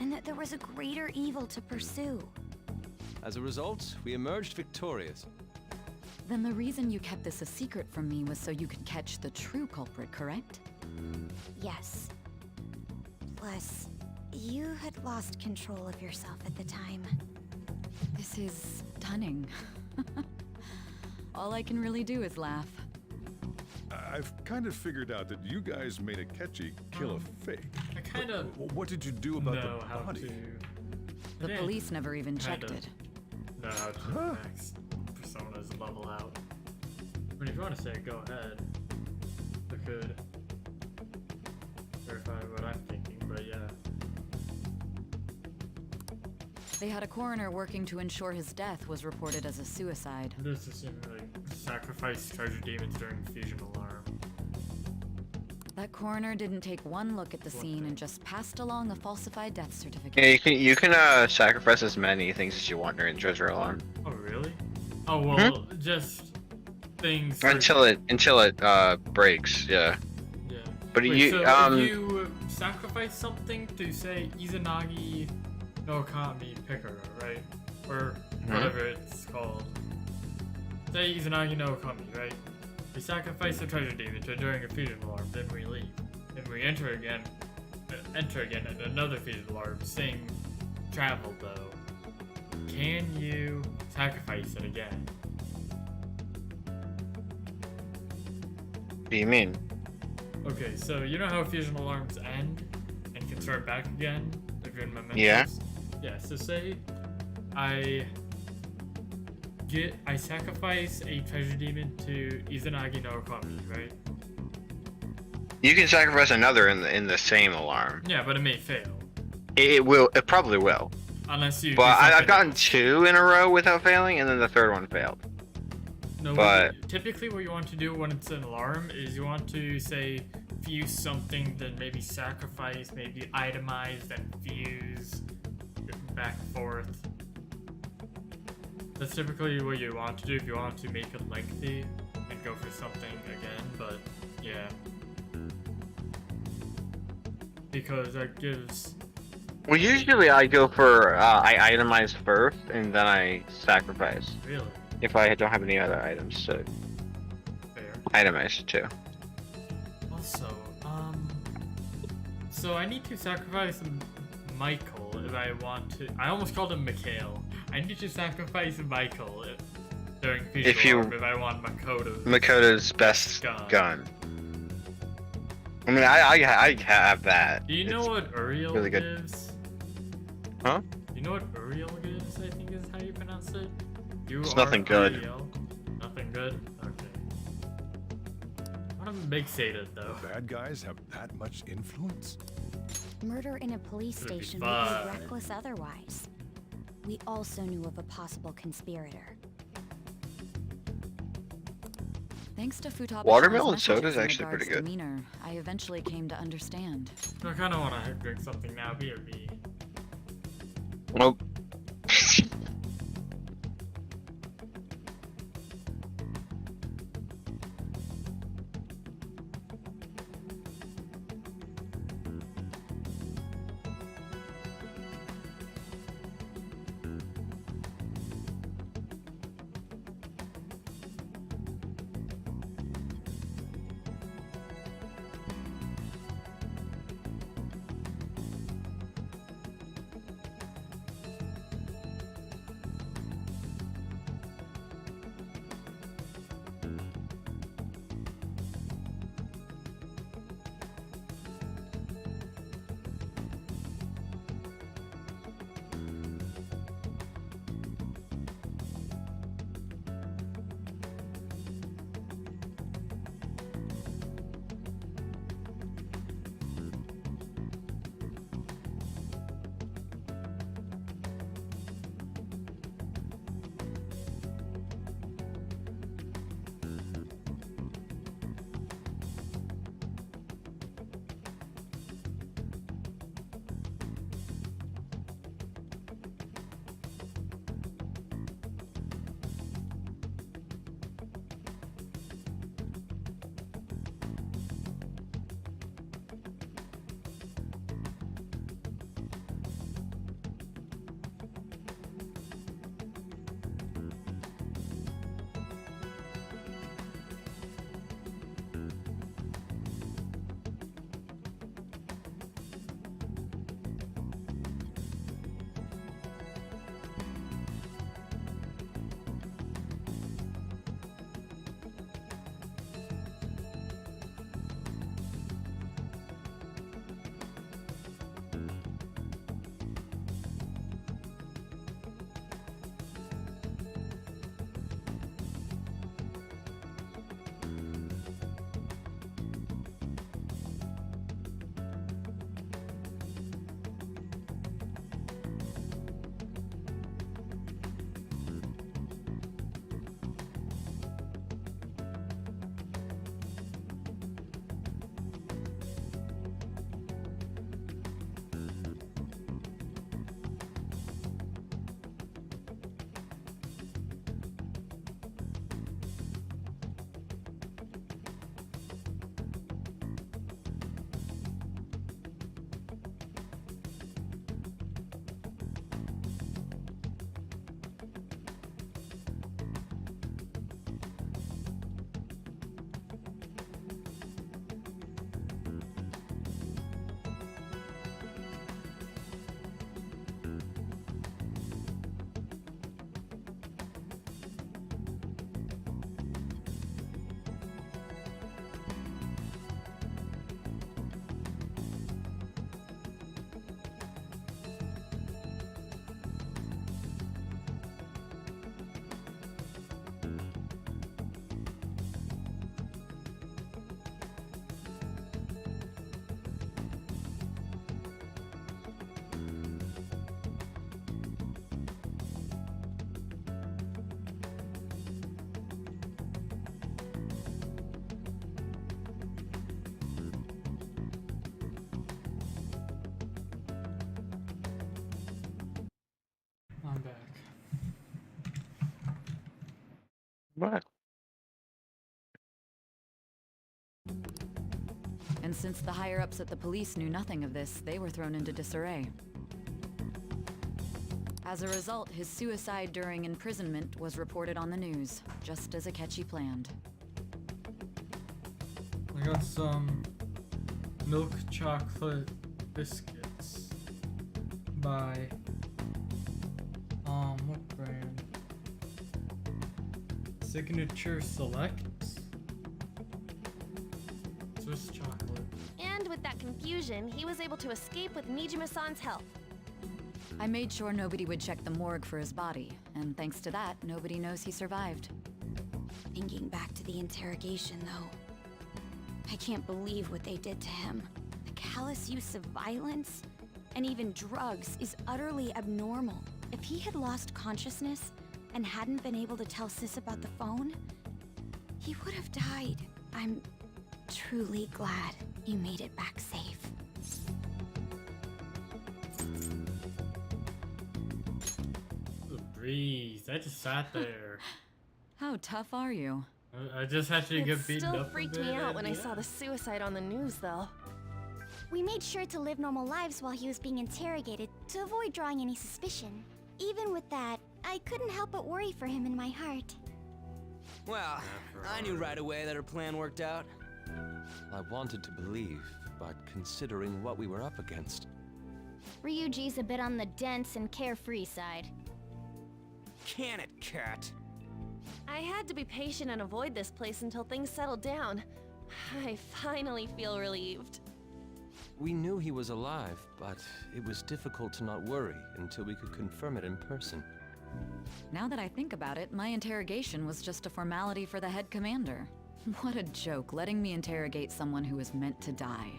and that there was a greater evil to pursue. As a result, we emerged victorious. Then the reason you kept this a secret from me was so you could catch the true culprit, correct? Yes. Plus, you had lost control of yourself at the time. This is stunning. All I can really do is laugh. I've kind of figured out that you guys made a catchy kill a fake. I kind of What did you do about know the how body? The police never even checked it. Know how to max personas level out. I mean, if you want to say it, go ahead. I could verify what I'm thinking, but yeah. They had a coroner working to ensure his death was reported as a suicide. This is like sacrifice treasure demons during fusion alarm. That coroner didn't take one look at the scene and just passed along a falsified death certificate. Yeah, you can sacrifice as many things as you want during treasure alarm. Oh really? Oh well, just things Until it breaks, yeah. Yeah. But Wait, you so if you sacrifice something to say Izanagi no Kami Pikara, right? Or whatever it's called. Say Izanagi no Kami, right? We sacrifice the treasure demon during a fusion alarm, then we leave. Then we enter again at another fusion alarm, same travel though. Can you sacrifice it again? What do you mean? Okay, so you know how fusion alarms end and can start back again if you're in mementos? Yeah. Yeah, so say I sacrifice a treasure demon to Izanagi no Kami, right? You can sacrifice another in the same alarm. Yeah, but it may fail. It probably will. Unless you. But I've gotten 2 in a row without failing, and then the third one failed. No, but typically what you want to do when it's an alarm is you want to say fuse something, then maybe sacrifice, maybe itemize, then fuse, back and forth. That's typically what you want to do if you want to make it lengthy and go for something again, but yeah. Because that gives... Well, usually I go for, I itemize first, and then I sacrifice. Really? If I don't have any other items to itemize too. Also, so I need to sacrifice Michael if I want to... I almost called him Mikhail. I need to sacrifice Michael during fusion alarm if I want Makoto's best gun. I mean, I have that. Do you know what Uriel really good. is? Huh? You know what Uriel is, I think is how you pronounce it? It's nothing good. Uriel. Nothing good? Okay. I'm excited though. Bad guys have that much influence? Murder in a police station would be reckless otherwise. We also knew of a possible conspirator. Thanks to Futaba Watermelon soda is actually pretty good. Demeanor, I eventually came to understand. I kind of want to drink something now, BRB. Nope. What? And since the higher-ups at the police knew nothing of this, they were thrown into disarray. As a result, his suicide during imprisonment was reported on the news, just as Akechi planned. I got some milk chocolate biscuits by what brand? Signature Select? Swiss chocolate. And with that confusion, he was able to escape with Nijima-san's help. I made sure nobody would check the morgue for his body, and thanks to that, nobody knows he survived. Thinking back to the interrogation, though, I can't believe what they did to him. The callous use of violence and even drugs is utterly abnormal. If he had lost consciousness and hadn't been able to tell Sis about the phone, he would have died. I'm truly glad you made it back safe. Breathe. I just sat there. How tough are you? I just had to get beaten up. It still freaked me out when I saw the suicide on the news, though. We made sure to live normal lives while he was being interrogated to avoid drawing any suspicion. Even with that, I couldn't help but worry for him in my heart. Well, I knew right away that her plan worked out. I wanted to believe, but considering what we were up against... Ryuji's a bit on the dense and carefree side. Can it, cat? I had to be patient and avoid this place until things settled down. I finally feel relieved. We knew he was alive, but it was difficult to not worry until we could confirm it in person. Now that I think about it, my interrogation was just a formality for the head commander. What a joke, letting me interrogate someone who was meant to die.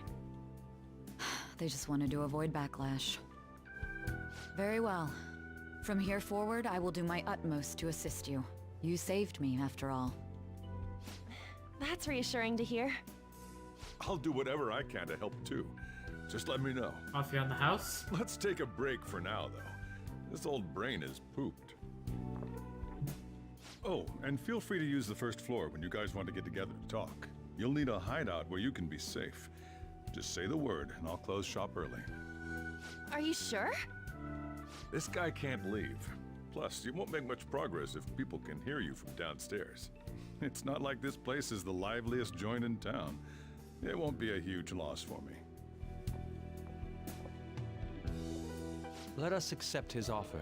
They just wanted to avoid backlash. Very well. From here forward, I will do my utmost to assist you. You saved me, after all. That's reassuring to hear. I'll do whatever I can to help too. Just let me know. Coffee on the house? Let's take a break for now, though. This old brain is pooped. Oh, and feel free to use the first floor when you guys want to get together to talk. You'll need a hideout where you can be safe. Just say the word, and I'll close shop early. Are you sure? This guy can't leave. Plus, you won't make much progress if people can hear you from downstairs. It's not like this place is the liveliest joint in town. It won't be a huge loss for me. Let us accept his offer.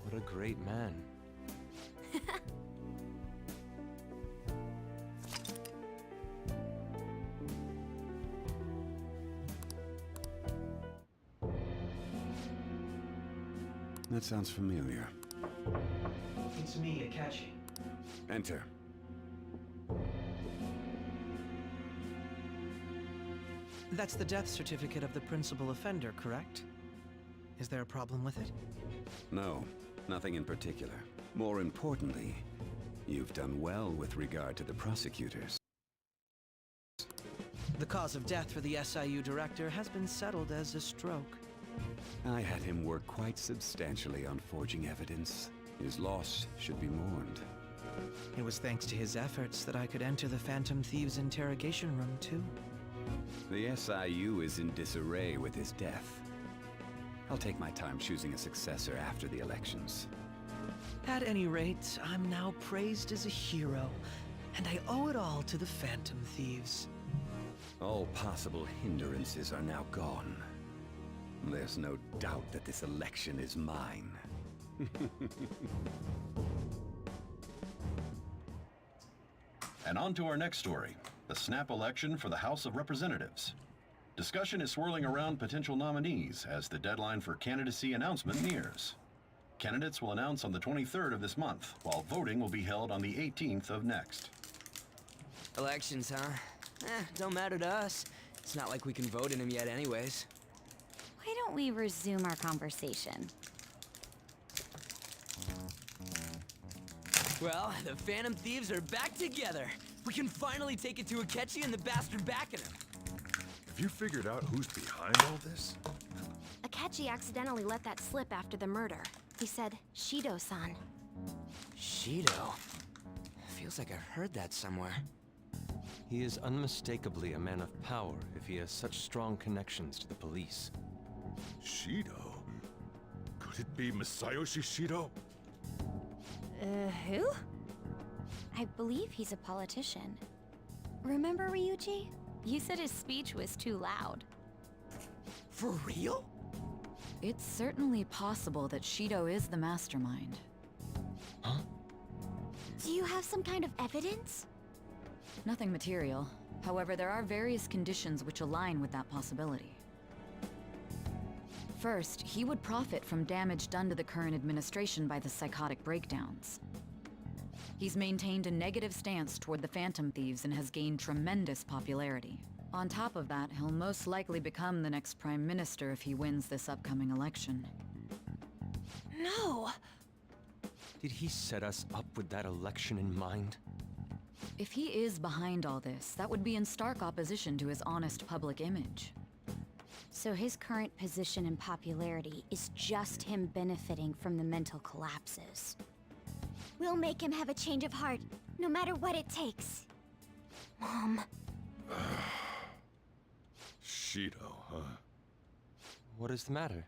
What a great man. That sounds familiar. It's me, Akechi. Enter. That's the death certificate of the principal offender, correct? Is there a problem with it? No, nothing in particular. More importantly, you've done well with regard to the prosecutors. The cause of death for the SIU director has been settled as a stroke. I had him work quite substantially on forging evidence. His loss should be mourned. It was thanks to his efforts that I could enter the Phantom Thieves' interrogation room, too. The SIU is in disarray with his death. I'll take my time choosing a successor after the elections. At any rate, I'm now praised as a hero, and I owe it all to the Phantom Thieves. All possible hindrances are now gone. There's no doubt that this election is mine. And on to our next story, the snap election for the House of Representatives. Discussion is swirling around potential nominees as the deadline for candidacy announcement nears. Candidates will announce on the 23rd of this month, while voting will be held on the 18th of next. Elections, huh? Don't matter to us. It's not like we can vote in them yet anyways. Why don't we resume our conversation? Well, the Phantom Thieves are back together. We can finally take it to Akechi and the bastard backing him. Have you figured out who's behind all this? Akechi accidentally let that slip after the murder. He said, Shido-san. Shido? Feels like I've heard that somewhere. He is unmistakably a man of power if he has such strong connections to the police. Shido? Could it be Masayoshi Shido? Who? I believe he's a politician. Remember, Ryuji? You said his speech was too loud. For real? It's certainly possible that Shido is the mastermind. Huh? Do you have some kind of evidence? Nothing material. However, there are various conditions which align with that possibility. First, he would profit from damage done to the current administration by the psychotic breakdowns. He's maintained a negative stance toward the Phantom Thieves and has gained tremendous popularity. On top of that, he'll most likely become the next Prime Minister if he wins this upcoming election. No! Did he set us up with that election in mind? If he is behind all this, that would be in stark opposition to his honest public image. So his current position and popularity is just him benefiting from the mental collapses. We'll make him have a change of heart, no matter what it takes. Mom. Shido, huh? What is the matter?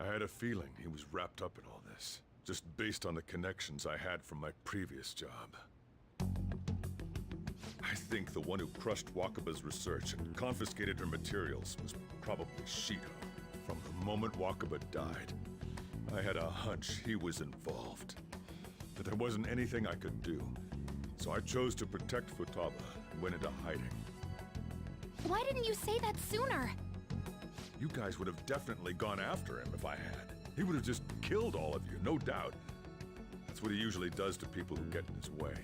I had a feeling he was wrapped up in all this, just based on the connections I had from my previous job. I think the one who crushed Wakaba's research and confiscated her materials was probably Shido. From the moment Wakaba died, I had a hunch he was involved. But there wasn't anything I could do, so I chose to protect Futaba and went into hiding. Why didn't you say that sooner? You guys would have definitely gone after him if I had. He would have just killed all of you, no doubt. That's what he usually does to people who get in his way.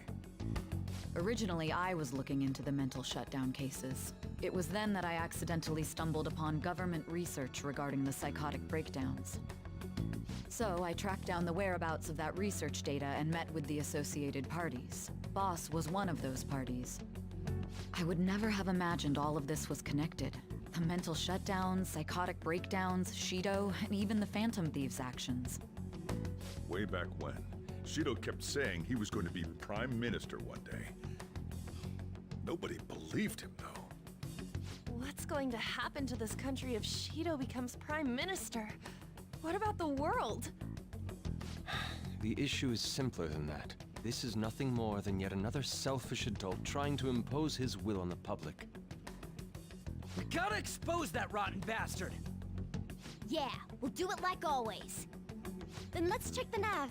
Originally, I was looking into the mental shutdown cases. It was then that I accidentally stumbled upon government research regarding the psychotic breakdowns. So I tracked down the whereabouts of that research data and met with the associated parties. Boss was one of those parties. I would never have imagined all of this was connected. The mental shutdowns, psychotic breakdowns, Shido, and even the Phantom Thieves' actions. Way back when, Shido kept saying he was going to be Prime Minister one day. Nobody believed him, though. What's going to happen to this country if Shido becomes Prime Minister? What about the world? The issue is simpler than that. This is nothing more than yet another selfish adult trying to impose his will on the public. We gotta expose that rotten bastard! Yeah, we'll do it like always. Then let's check the nav.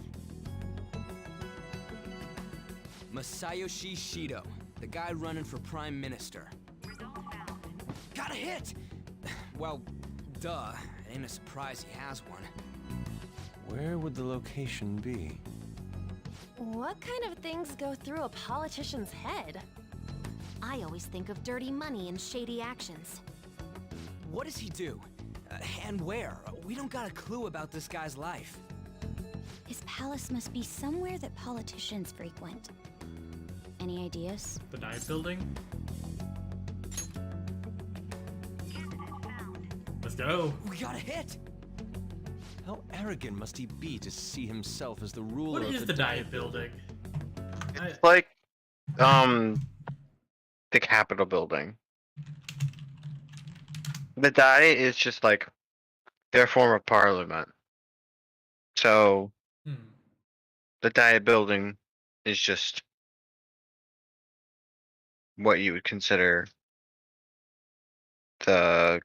Masayoshi Shido, the guy running for Prime Minister. Got a hit! Well, duh. It ain't a surprise he has one. Where would the location be? What kind of things go through a politician's head? I always think of dirty money and shady actions. What does he do? And where? We don't got a clue about this guy's life. His palace must be somewhere that politicians frequent. Any ideas? The dive building? Let's go. We got a hit! How arrogant must he be to see himself as the ruler What of is the dive building? It's like, the Capitol building. The Diet is just like their form of parliament. So, the Diet building is just what you would consider the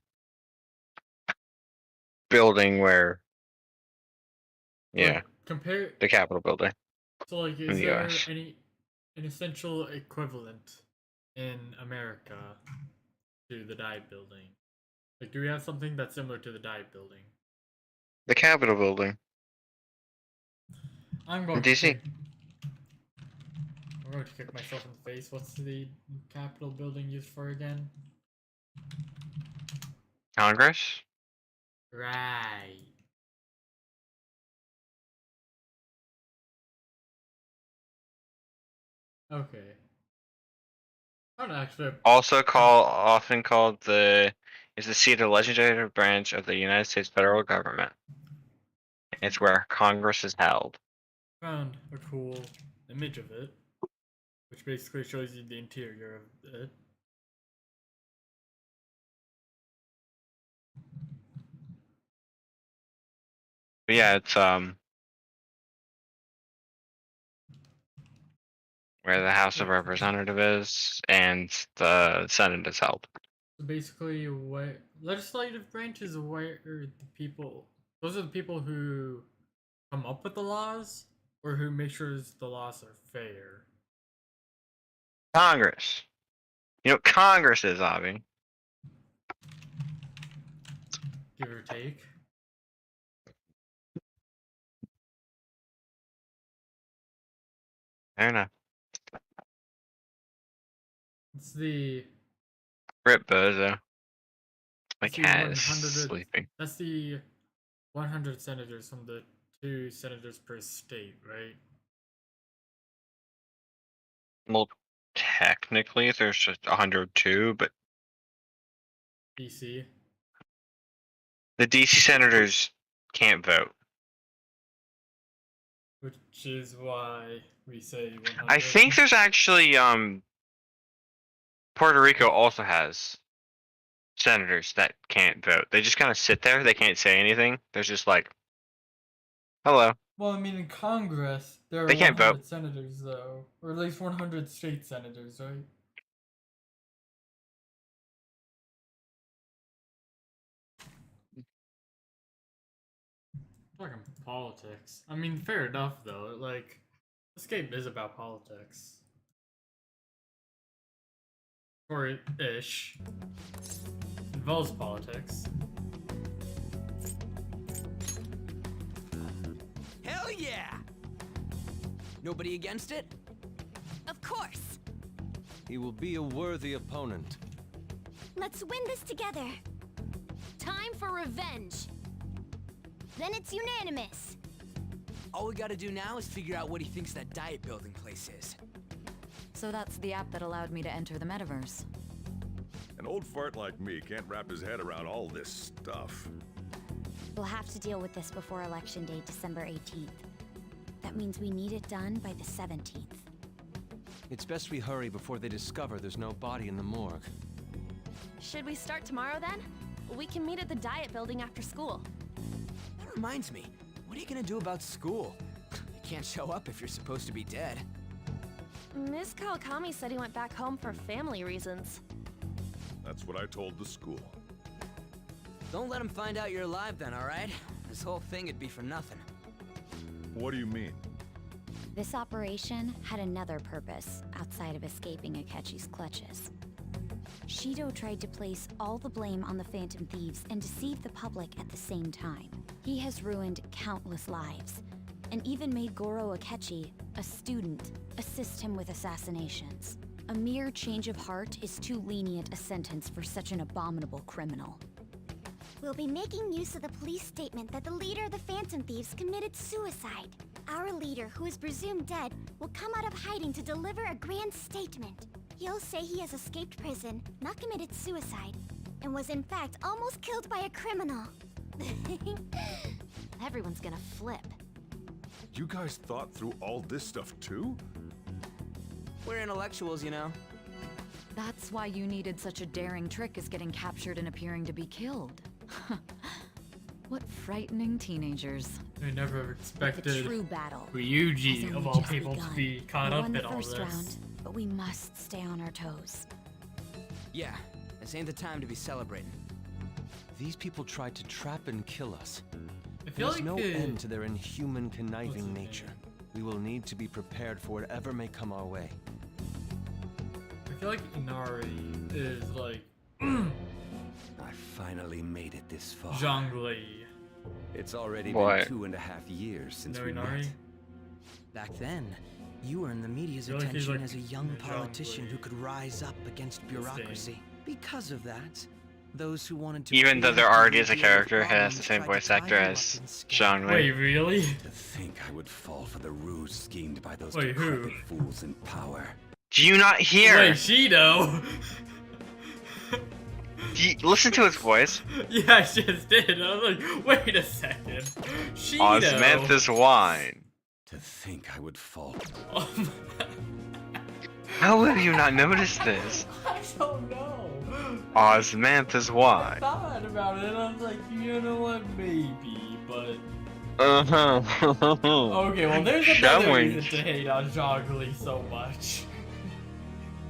building where, Like, compare the Capitol building. So, like, in is the there US. an essential equivalent in America to the dive building? Like, do we have something that's similar to the dive building? The Capitol building. I'm going In to DC. I'm going to kick myself in the face. What's the Capitol building used for again? Congress? Right. Okay. I don't actually. Often called is the seat of the legislative branch of the United States federal government. It's where Congress is held. Found a cool image of it. which basically shows you the interior of it. But yeah, it's where the House of Representatives is and the Senate is held. So basically, what legislative branch is where the people, those are the people who come up with the laws, or who make sure the laws are fair. Congress. You know what Congress is, Avi. Give or take. Fair enough. It's the Rip Bozo. My it's the cat is 100 sleeping. That's the 100 senators from the 2 senators per state, right? Well, technically there's just 102, but DC. the DC senators can't vote. Which is why we say 100. I think there's actually Puerto Rico also has senators that can't vote. They just kind of sit there. They can't say anything. They're just like, hello. Well, I mean, in Congress, there are They can't 100 vote. senators, though. Or at least 100 state senators, right? Talking politics. I mean, fair enough, though. Like, this game is about politics. Or ish. Involves politics. Hell yeah! Nobody against it? Of course. He will be a worthy opponent. Let's win this together. Time for revenge. Then it's unanimous. All we gotta do now is figure out what he thinks that diet building place is. So that's the app that allowed me to enter the metaverse. An old fart like me can't wrap his head around all this stuff. We'll have to deal with this before Election Day, December 18th. That means we need it done by the 17th. It's best we hurry before they discover there's no body in the morgue. Should we start tomorrow then? We can meet at the diet building after school. That reminds me, what are you gonna do about school? You can't show up if you're supposed to be dead. Miss Kawakami said he went back home for family reasons. That's what I told the school. Don't let him find out you're alive then, alright? This whole thing would be for nothing. What do you mean? This operation had another purpose outside of escaping Akechi's clutches. Shido tried to place all the blame on the Phantom Thieves and deceive the public at the same time. He has ruined countless lives, and even made Goro Akechi, a student, assist him with assassinations. A mere change of heart is too lenient a sentence for such an abominable criminal. We'll be making use of the police statement that the leader of the Phantom Thieves committed suicide. Our leader, who is presumed dead, will come out of hiding to deliver a grand statement. He'll say he has escaped prison, not committed suicide, and was in fact almost killed by a criminal. Everyone's gonna flip. You guys thought through all this stuff too? We're intellectuals, you know. That's why you needed such a daring trick as getting captured and appearing to be killed. What frightening teenagers. I never expected The true battle Ryuji, has of only all just people, to begun. be caught We up won in the all first this. round, but we must stay on our toes. Yeah, this ain't the time to be celebrating. These people tried to trap and kill us. I feel There's like no the- end to their inhuman, conniving his nature. We will need to be prepared for whatever may come our way. I feel like Inari is like I finally made it this far. Zhongli. It's already What? been 2.5 years since No we Inari? met. Back then, you were in the media's I feel like he's attention like as a young a politician Zhongli. who could rise up against This thing. bureaucracy. Because of that, those who wanted to Even though preempt there and already is a deal with character, has problems the same tried to voice tie actor him up as in scams. Sean Wait, Wei. really? To think I would fall for the ruse schemed by those Wait, who? decrepit fools in power. Do you not hear? Wait, Shido! Do you listen to his voice? Yeah, I just did. I was like, wait a second. Shido! Osmanthus wine. To think I would fall. How have you not noticed this? I don't know. Osmanthus why? I thought about it and I was like, you know what, maybe, but... Okay, well there's another reason to hate on Zhongli so much.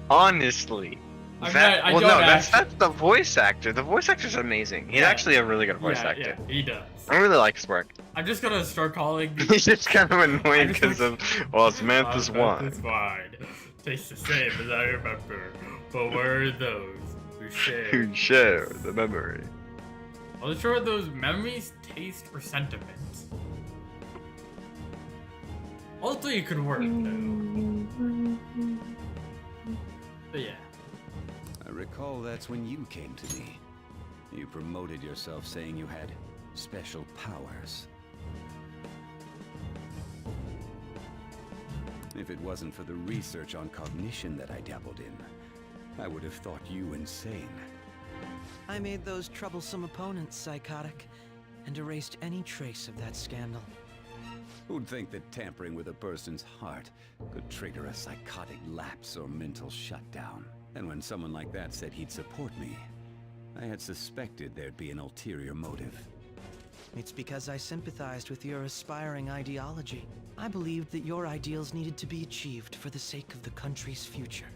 Honestly. That's the voice actor. The voice actor's amazing. He's actually a really good voice actor. Yeah, he does. I really like his work. I'm just gonna start calling... He's just kind of annoying because of Osmanthus wine. Osmanthus wine. Tastes the same as I remember, but where are those who share the memory? Well, sure, those memories, taste, or sentiments. All three could work, though. But yeah. I recall that's when you came to me. You promoted yourself saying you had special powers. If it wasn't for the research on cognition that I dabbled in, I would have thought you insane. I made those troublesome opponents psychotic, and erased any trace of that scandal. Who'd think that tampering with a person's heart could trigger a psychotic lapse or mental shutdown? And when someone like that said he'd support me, I had suspected there'd be an ulterior motive. It's because I sympathized with your aspiring ideology. I believed that your ideals needed to be achieved for the sake of the country's future.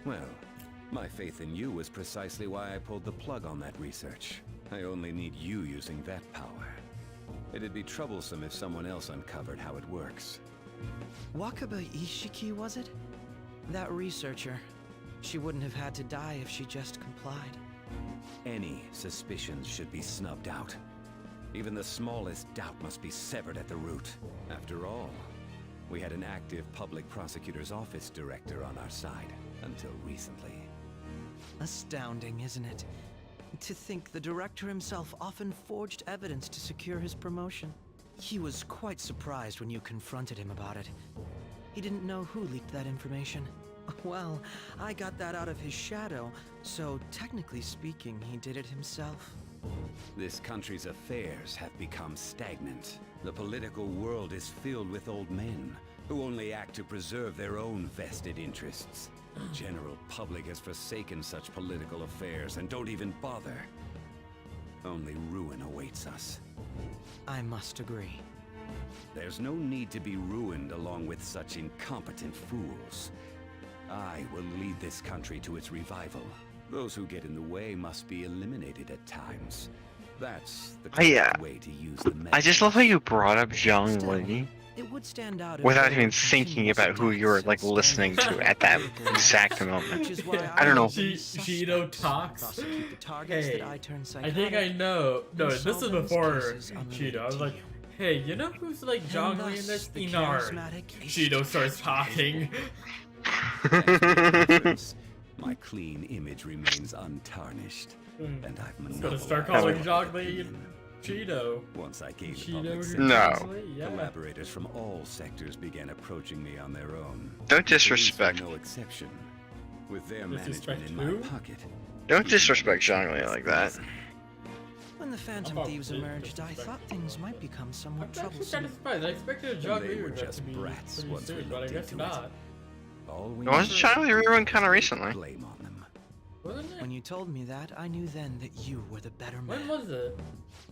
Well, my faith in you was precisely why I pulled the plug on that research. I only need you using that power. It'd be troublesome if someone else uncovered how it works. Wakaba Ishiki, was it? That researcher. She wouldn't have had to die if she just complied. Any suspicions should be snubbed out. Even the smallest doubt must be severed at the root. After all, we had an active public prosecutor's office director on our side, until recently. Astounding, isn't it? To think the director himself often forged evidence to secure his promotion. He was quite surprised when you confronted him about it. He didn't know who leaked that information. Well, I got that out of his shadow, so technically speaking, he did it himself. This country's affairs have become stagnant. The political world is filled with old men who only act to preserve their own vested interests. The general public has forsaken such political affairs and don't even bother. Only ruin awaits us. I must agree. There's no need to be ruined along with such incompetent fools. I will lead this country to its revival. Those who get in the way must be eliminated at times. That's the correct way to use the method. I just love how you brought up Zhongli It would stand out without even thinking about who you were like listening to at that exact moment. I don't know. Shido talks. Hey, I think I know. No, this is before Shido. I was like, hey, you know who's like Zhongli in this? Inari. Shido starts talking. My clean image remains untarnished, and I've gonna start calling Zhongli Cheeto. Once I gained Cheeto public yeah. Collaborators from all sectors began approaching me on their own. Don't disrespect. No exception. With their management in my pocket. Don't disrespect Zhongli like that. When the Phantom Thieves emerged, I thought things might become somewhat I'm actually troublesome. kind of surprised. I expected a They were Zhongli just to be brats pretty once we soon, but I looked guess into it. not. Wasn't Zhongli rerun kind of recently? Blame on them. Wasn't it? When you told me that, I knew then that you were the better man. When was it?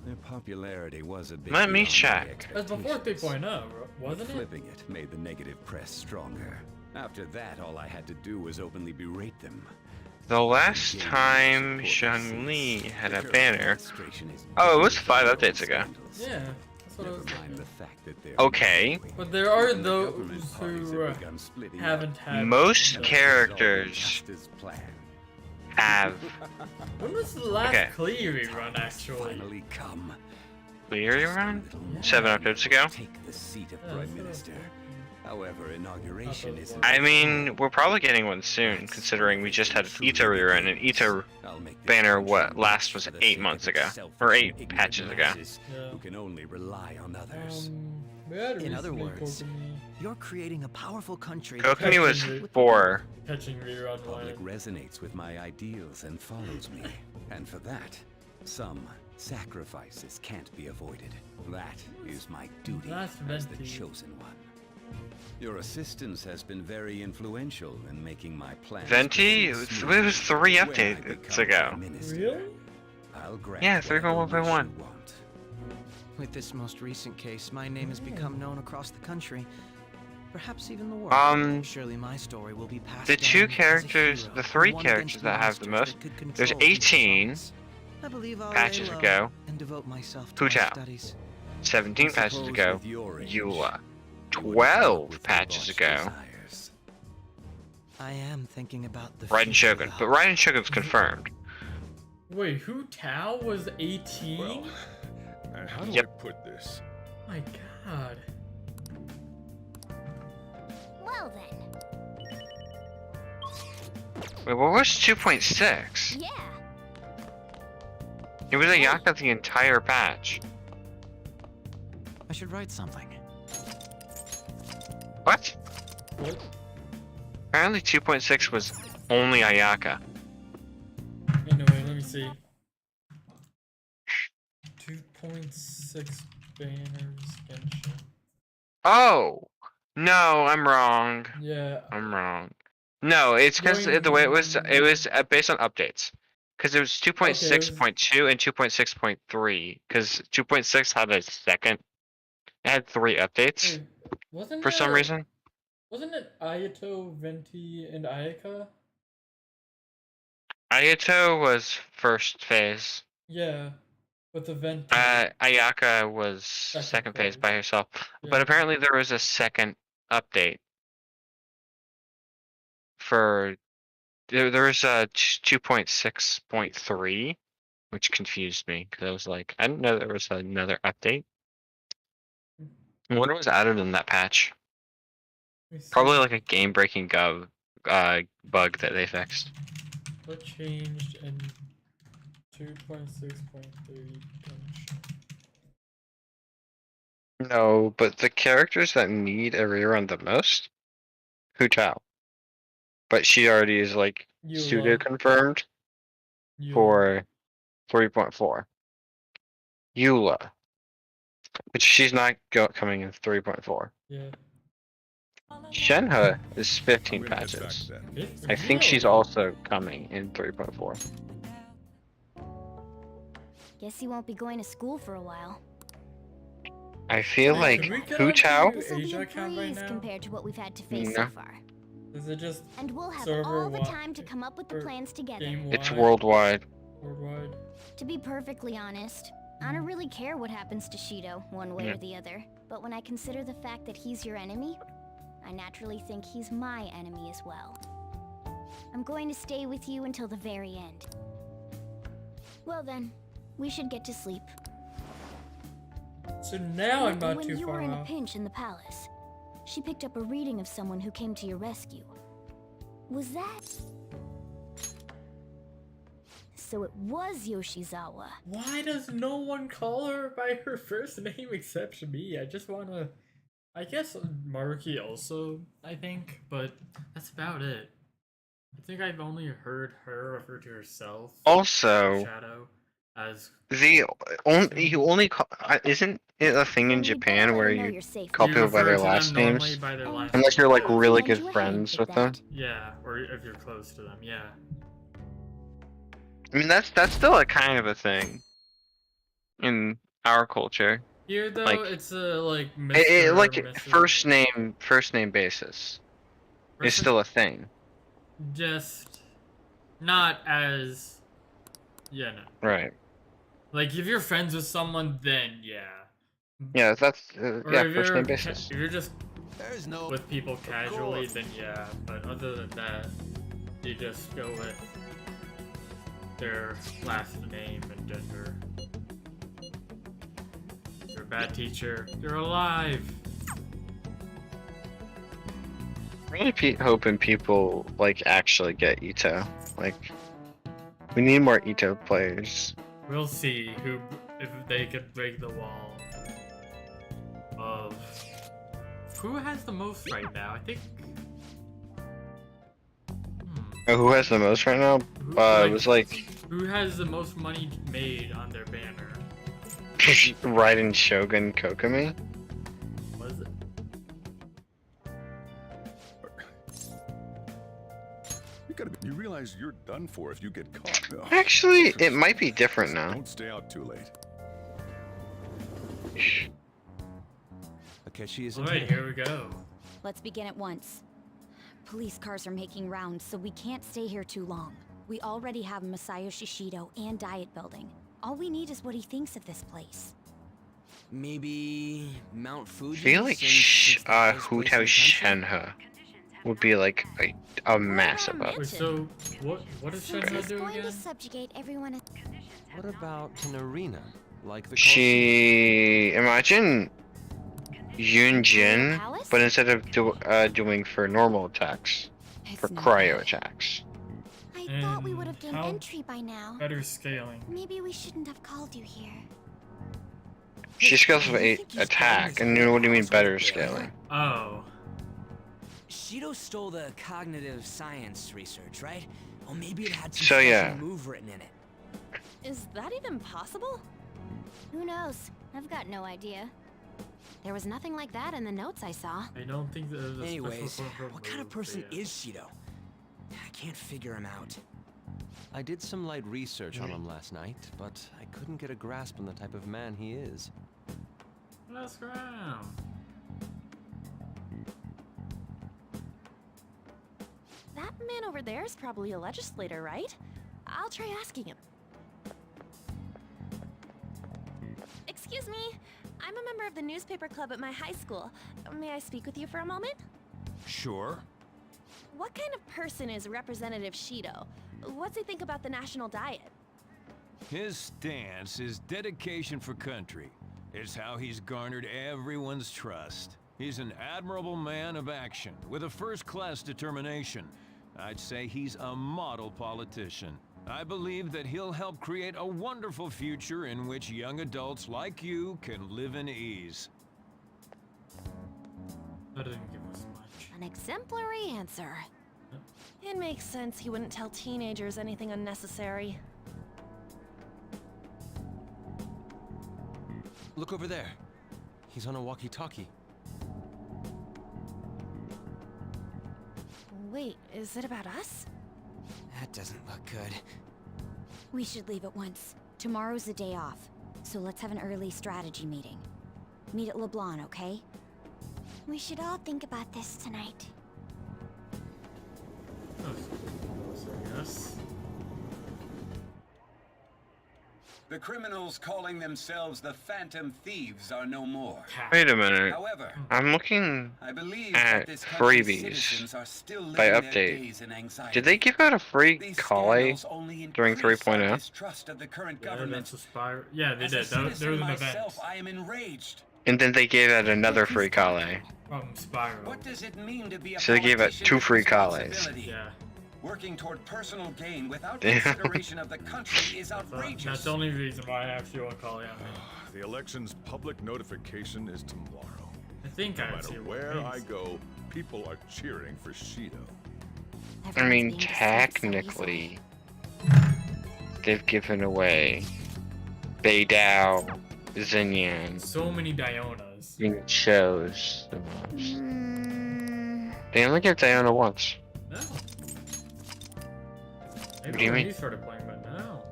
Their popularity was a bit. Let me beyond my check. That's before 3.0, wasn't it? Flipping it made the negative press stronger. After that, all I had to do was openly berate them. The last time Zhongli had a banner. Oh, it was 5 updates ago. Yeah. That's what I was Mind the fact that they're Okay. But there are those who haven't had. Most characters have. When was the last Cleary run actually? Finally come. Cleary run? 7 updates ago. Take the seat of Prime Minister. However, inauguration is. I mean, we're probably getting one soon, considering we just had Ita rerun, and Ita banner last was 8 months ago, or 8 patches ago. Who can only rely on others. In other words, you're creating a powerful country. Kokomi was 4. Catching rerun Public resonates with my ideals and follows me, and for that, some sacrifices can't be avoided. That is my duty as the chosen one. Your assistance has been very influential in making my plans. Venti? It was 3 updates ago. Really? I'll grant Yeah, whatever wish 3.1.1. you want. With this most recent case, my name has become known across the country. Perhaps even the world. Surely my story will be passed The down 2 as a characters, hero the who 3 won characters against that have the monsters most, that could there's control people's 18 thoughts. I believe I'll patches lay low ago, and devote myself to Hu my Tao. studies. 17 I patches suppose ago, with your age, Eula. you would come up 12 with patches robust ago, desires. I am thinking about the Raiden future, Shogun. though. But Raiden Shogun's confirmed. Wait, Hu Tao was 18? Well, how do Yep. I put this? My god. Well then. Wait, what was 2.6? Yeah. It was a Ayaka the entire patch. I should write something. What? What? Apparently 2.6 was only Ayaka. Anyway, let me see. 2.6 banners, Genshin. Oh! No, I'm wrong. Yeah. I'm wrong. No, it's because the way it was based on updates. Because it was 2.6.2 and 2.6.3. Because 2.6 had a second. It had 3 updates. Wait, wasn't For some it- reason. Wasn't it Ayato, Venti, and Ayaka? Ayato was first phase. Yeah. With the Venti. Ayaka was second phase by herself. Yeah. But apparently there was a second update. For there was a 2.6.3, which confused me because I was like, I didn't know there was another update. I wonder what was added in that patch. Probably like a game-breaking bug that they fixed. What changed in 2.6.3 Genshin? No, but the characters that need a rerun the most, Hu Tao. But she already is like pseudo confirmed for 3.4. Eula, but she's not coming in 3.4. Yeah. Shenhe is 15 patches. I think she's also coming in 3.4. Guess you won't be going to school for a while. I feel like Hu Tao. This'll be a breeze compared to what we've had to face No. so far. Is it just And we'll have server all the wide time to come up with the or plans together. It's worldwide. Worldwide. To be perfectly honest, I don't really care what happens to Shido, one way Yeah. or the other. But when I consider the fact that he's your enemy, I naturally think he's my enemy as well. I'm going to stay with you until the very end. Well then, we should get to sleep. So now I'm not when too you were far in a off. pinch in the palace, she picked up a reading of someone who came to your rescue. Was that? So it was Yoshizawa. Why does no one call her by her first name except me? I just wanna... I guess Maruki also, I think, but that's about it. I think I've only heard her refer to herself. Also, Shadow as you only call, isn't it a thing in Japan where you call people by their last names? by their last Unless you're like name. really good friends with them. Yeah, or if you're close to them, yeah. I mean that's still a kind of a thing in our culture. Here though, Like, it's a like like Mrs. first name basis is still a thing. Just not as yeah, no. Right. Like if you're friends with someone, then yeah. Yeah, that's Or yeah, if first you're name basis. If you're just with people casually, then yeah. But other than that, you just go with their last name and gender. You're a bad teacher. You're alive. Really hoping people like actually get Ito. Like, we need more Ito players. We'll see if they could break the wall of who has the most right now. I think Oh, who has the most right now? It was like who has the most money made on their banner. Raiden Shogun Kokomi. Was it? You realize you're done for if you get caught. Oh, Actually, it might be different now. Don't stay out too late. Akechi is Alright, here we go. Let's begin at once. Police cars are making rounds, so we can't stay here too long. We already have Masayoshi Shido and Diet Building. All we need is what he thinks of this place. Maybe Mount Fuji? I feel like Hutao Shenhe would be like a massive up. Wait, so what does Since Shenhe he's do going to again? subjugate everyone. What about an arena like the She imagine Yunjin, but instead of doing for normal attacks, for cryo attacks. I thought we would have gained entry by now. Better scaling. Maybe we shouldn't have called you here. She scales with 8 attack, and you know what do you mean better scaling? Oh. Shido stole the cognitive science research, right? Or maybe it had some So, special yeah. move written in it. Is that even possible? Who knows? I've got no idea. There was nothing like that in the notes I saw. I don't think there's a Anyways, special what kind of person is Shido? I can't figure him out. I did some light research on him last night, but I couldn't get a grasp on the type of man he is. Let's go around. That man over there is probably a legislator, right? I'll try asking him. Excuse me, I'm a member of the newspaper club at my high school. May I speak with you for a moment? Sure. What kind of person is Representative Shido? What's he think about the national diet? His stance is dedication for country. It's how he's garnered everyone's trust. He's an admirable man of action, with a first-class determination. I'd say he's a model politician. I believe that he'll help create a wonderful future in which young adults like you can live in ease. That didn't give us much. An exemplary answer. It makes sense he wouldn't tell teenagers anything unnecessary. Look over there. He's on a walkie-talkie. Wait, is it about us? That doesn't look good. We should leave at once. Tomorrow's the day off, so let's have an early strategy meeting. Meet at LeBlanc, okay? We should all think about this tonight. So yes. The criminals calling themselves the Phantom Thieves are no more. Wait a minute. However, I'm looking I believe at that this country's freebies citizens are still by living their update. days in anxiety. Did they give out a free These Kale scandals only during increase our 3.0? distrust of the current Yeah, government. that's a spiral. Yeah, they As did. a There citizen was an event myself, I am enraged. And then they gave out another free Kale. from Spiral. What does it mean to be a So they gave out politician 2 with free Kales. responsibility? Yeah. Working toward personal gain without Damn. consideration of the country is outrageous. That's the only reason why I actually want to call it out. The election's public notification is tomorrow. I think No I matter see what where it I means. go, people are cheering for Shido. I mean, technically, they've given away Beidao, Xinyan, So many Dionas. and shows the most. They only give Diona once. No. What Maybe do you when mean? you started playing, but no.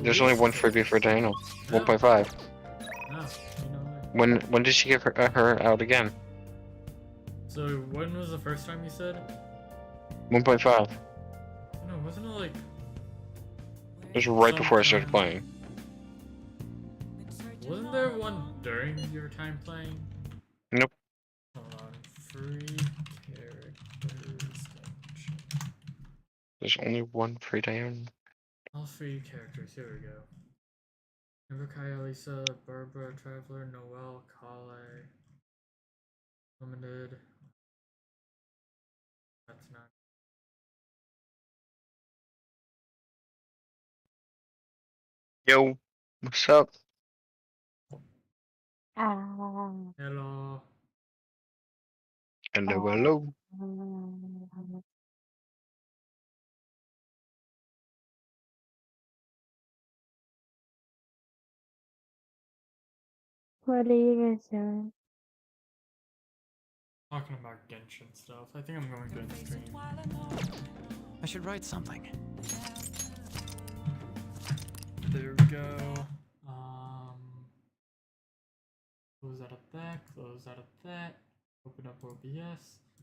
There's only one freebie for Diona. 1.5. No. When did she give her out again? So when was the first time you said? 1.5. No, wasn't it like? It was right before I started playing. Wasn't there one during your time playing? Nope. Hold on. Free characters. There's only one free Diona. All free characters. Here we go. Never Lisa, Barbara, Traveler, Noelle, Kale, Limited. That's not. Yo, what's up? Hello. Hello, hello. What are you guys doing? talking about Genshin stuff. I think I'm going to end stream. I should write something. There we go. Close out of that, close out of that. Open up OBS.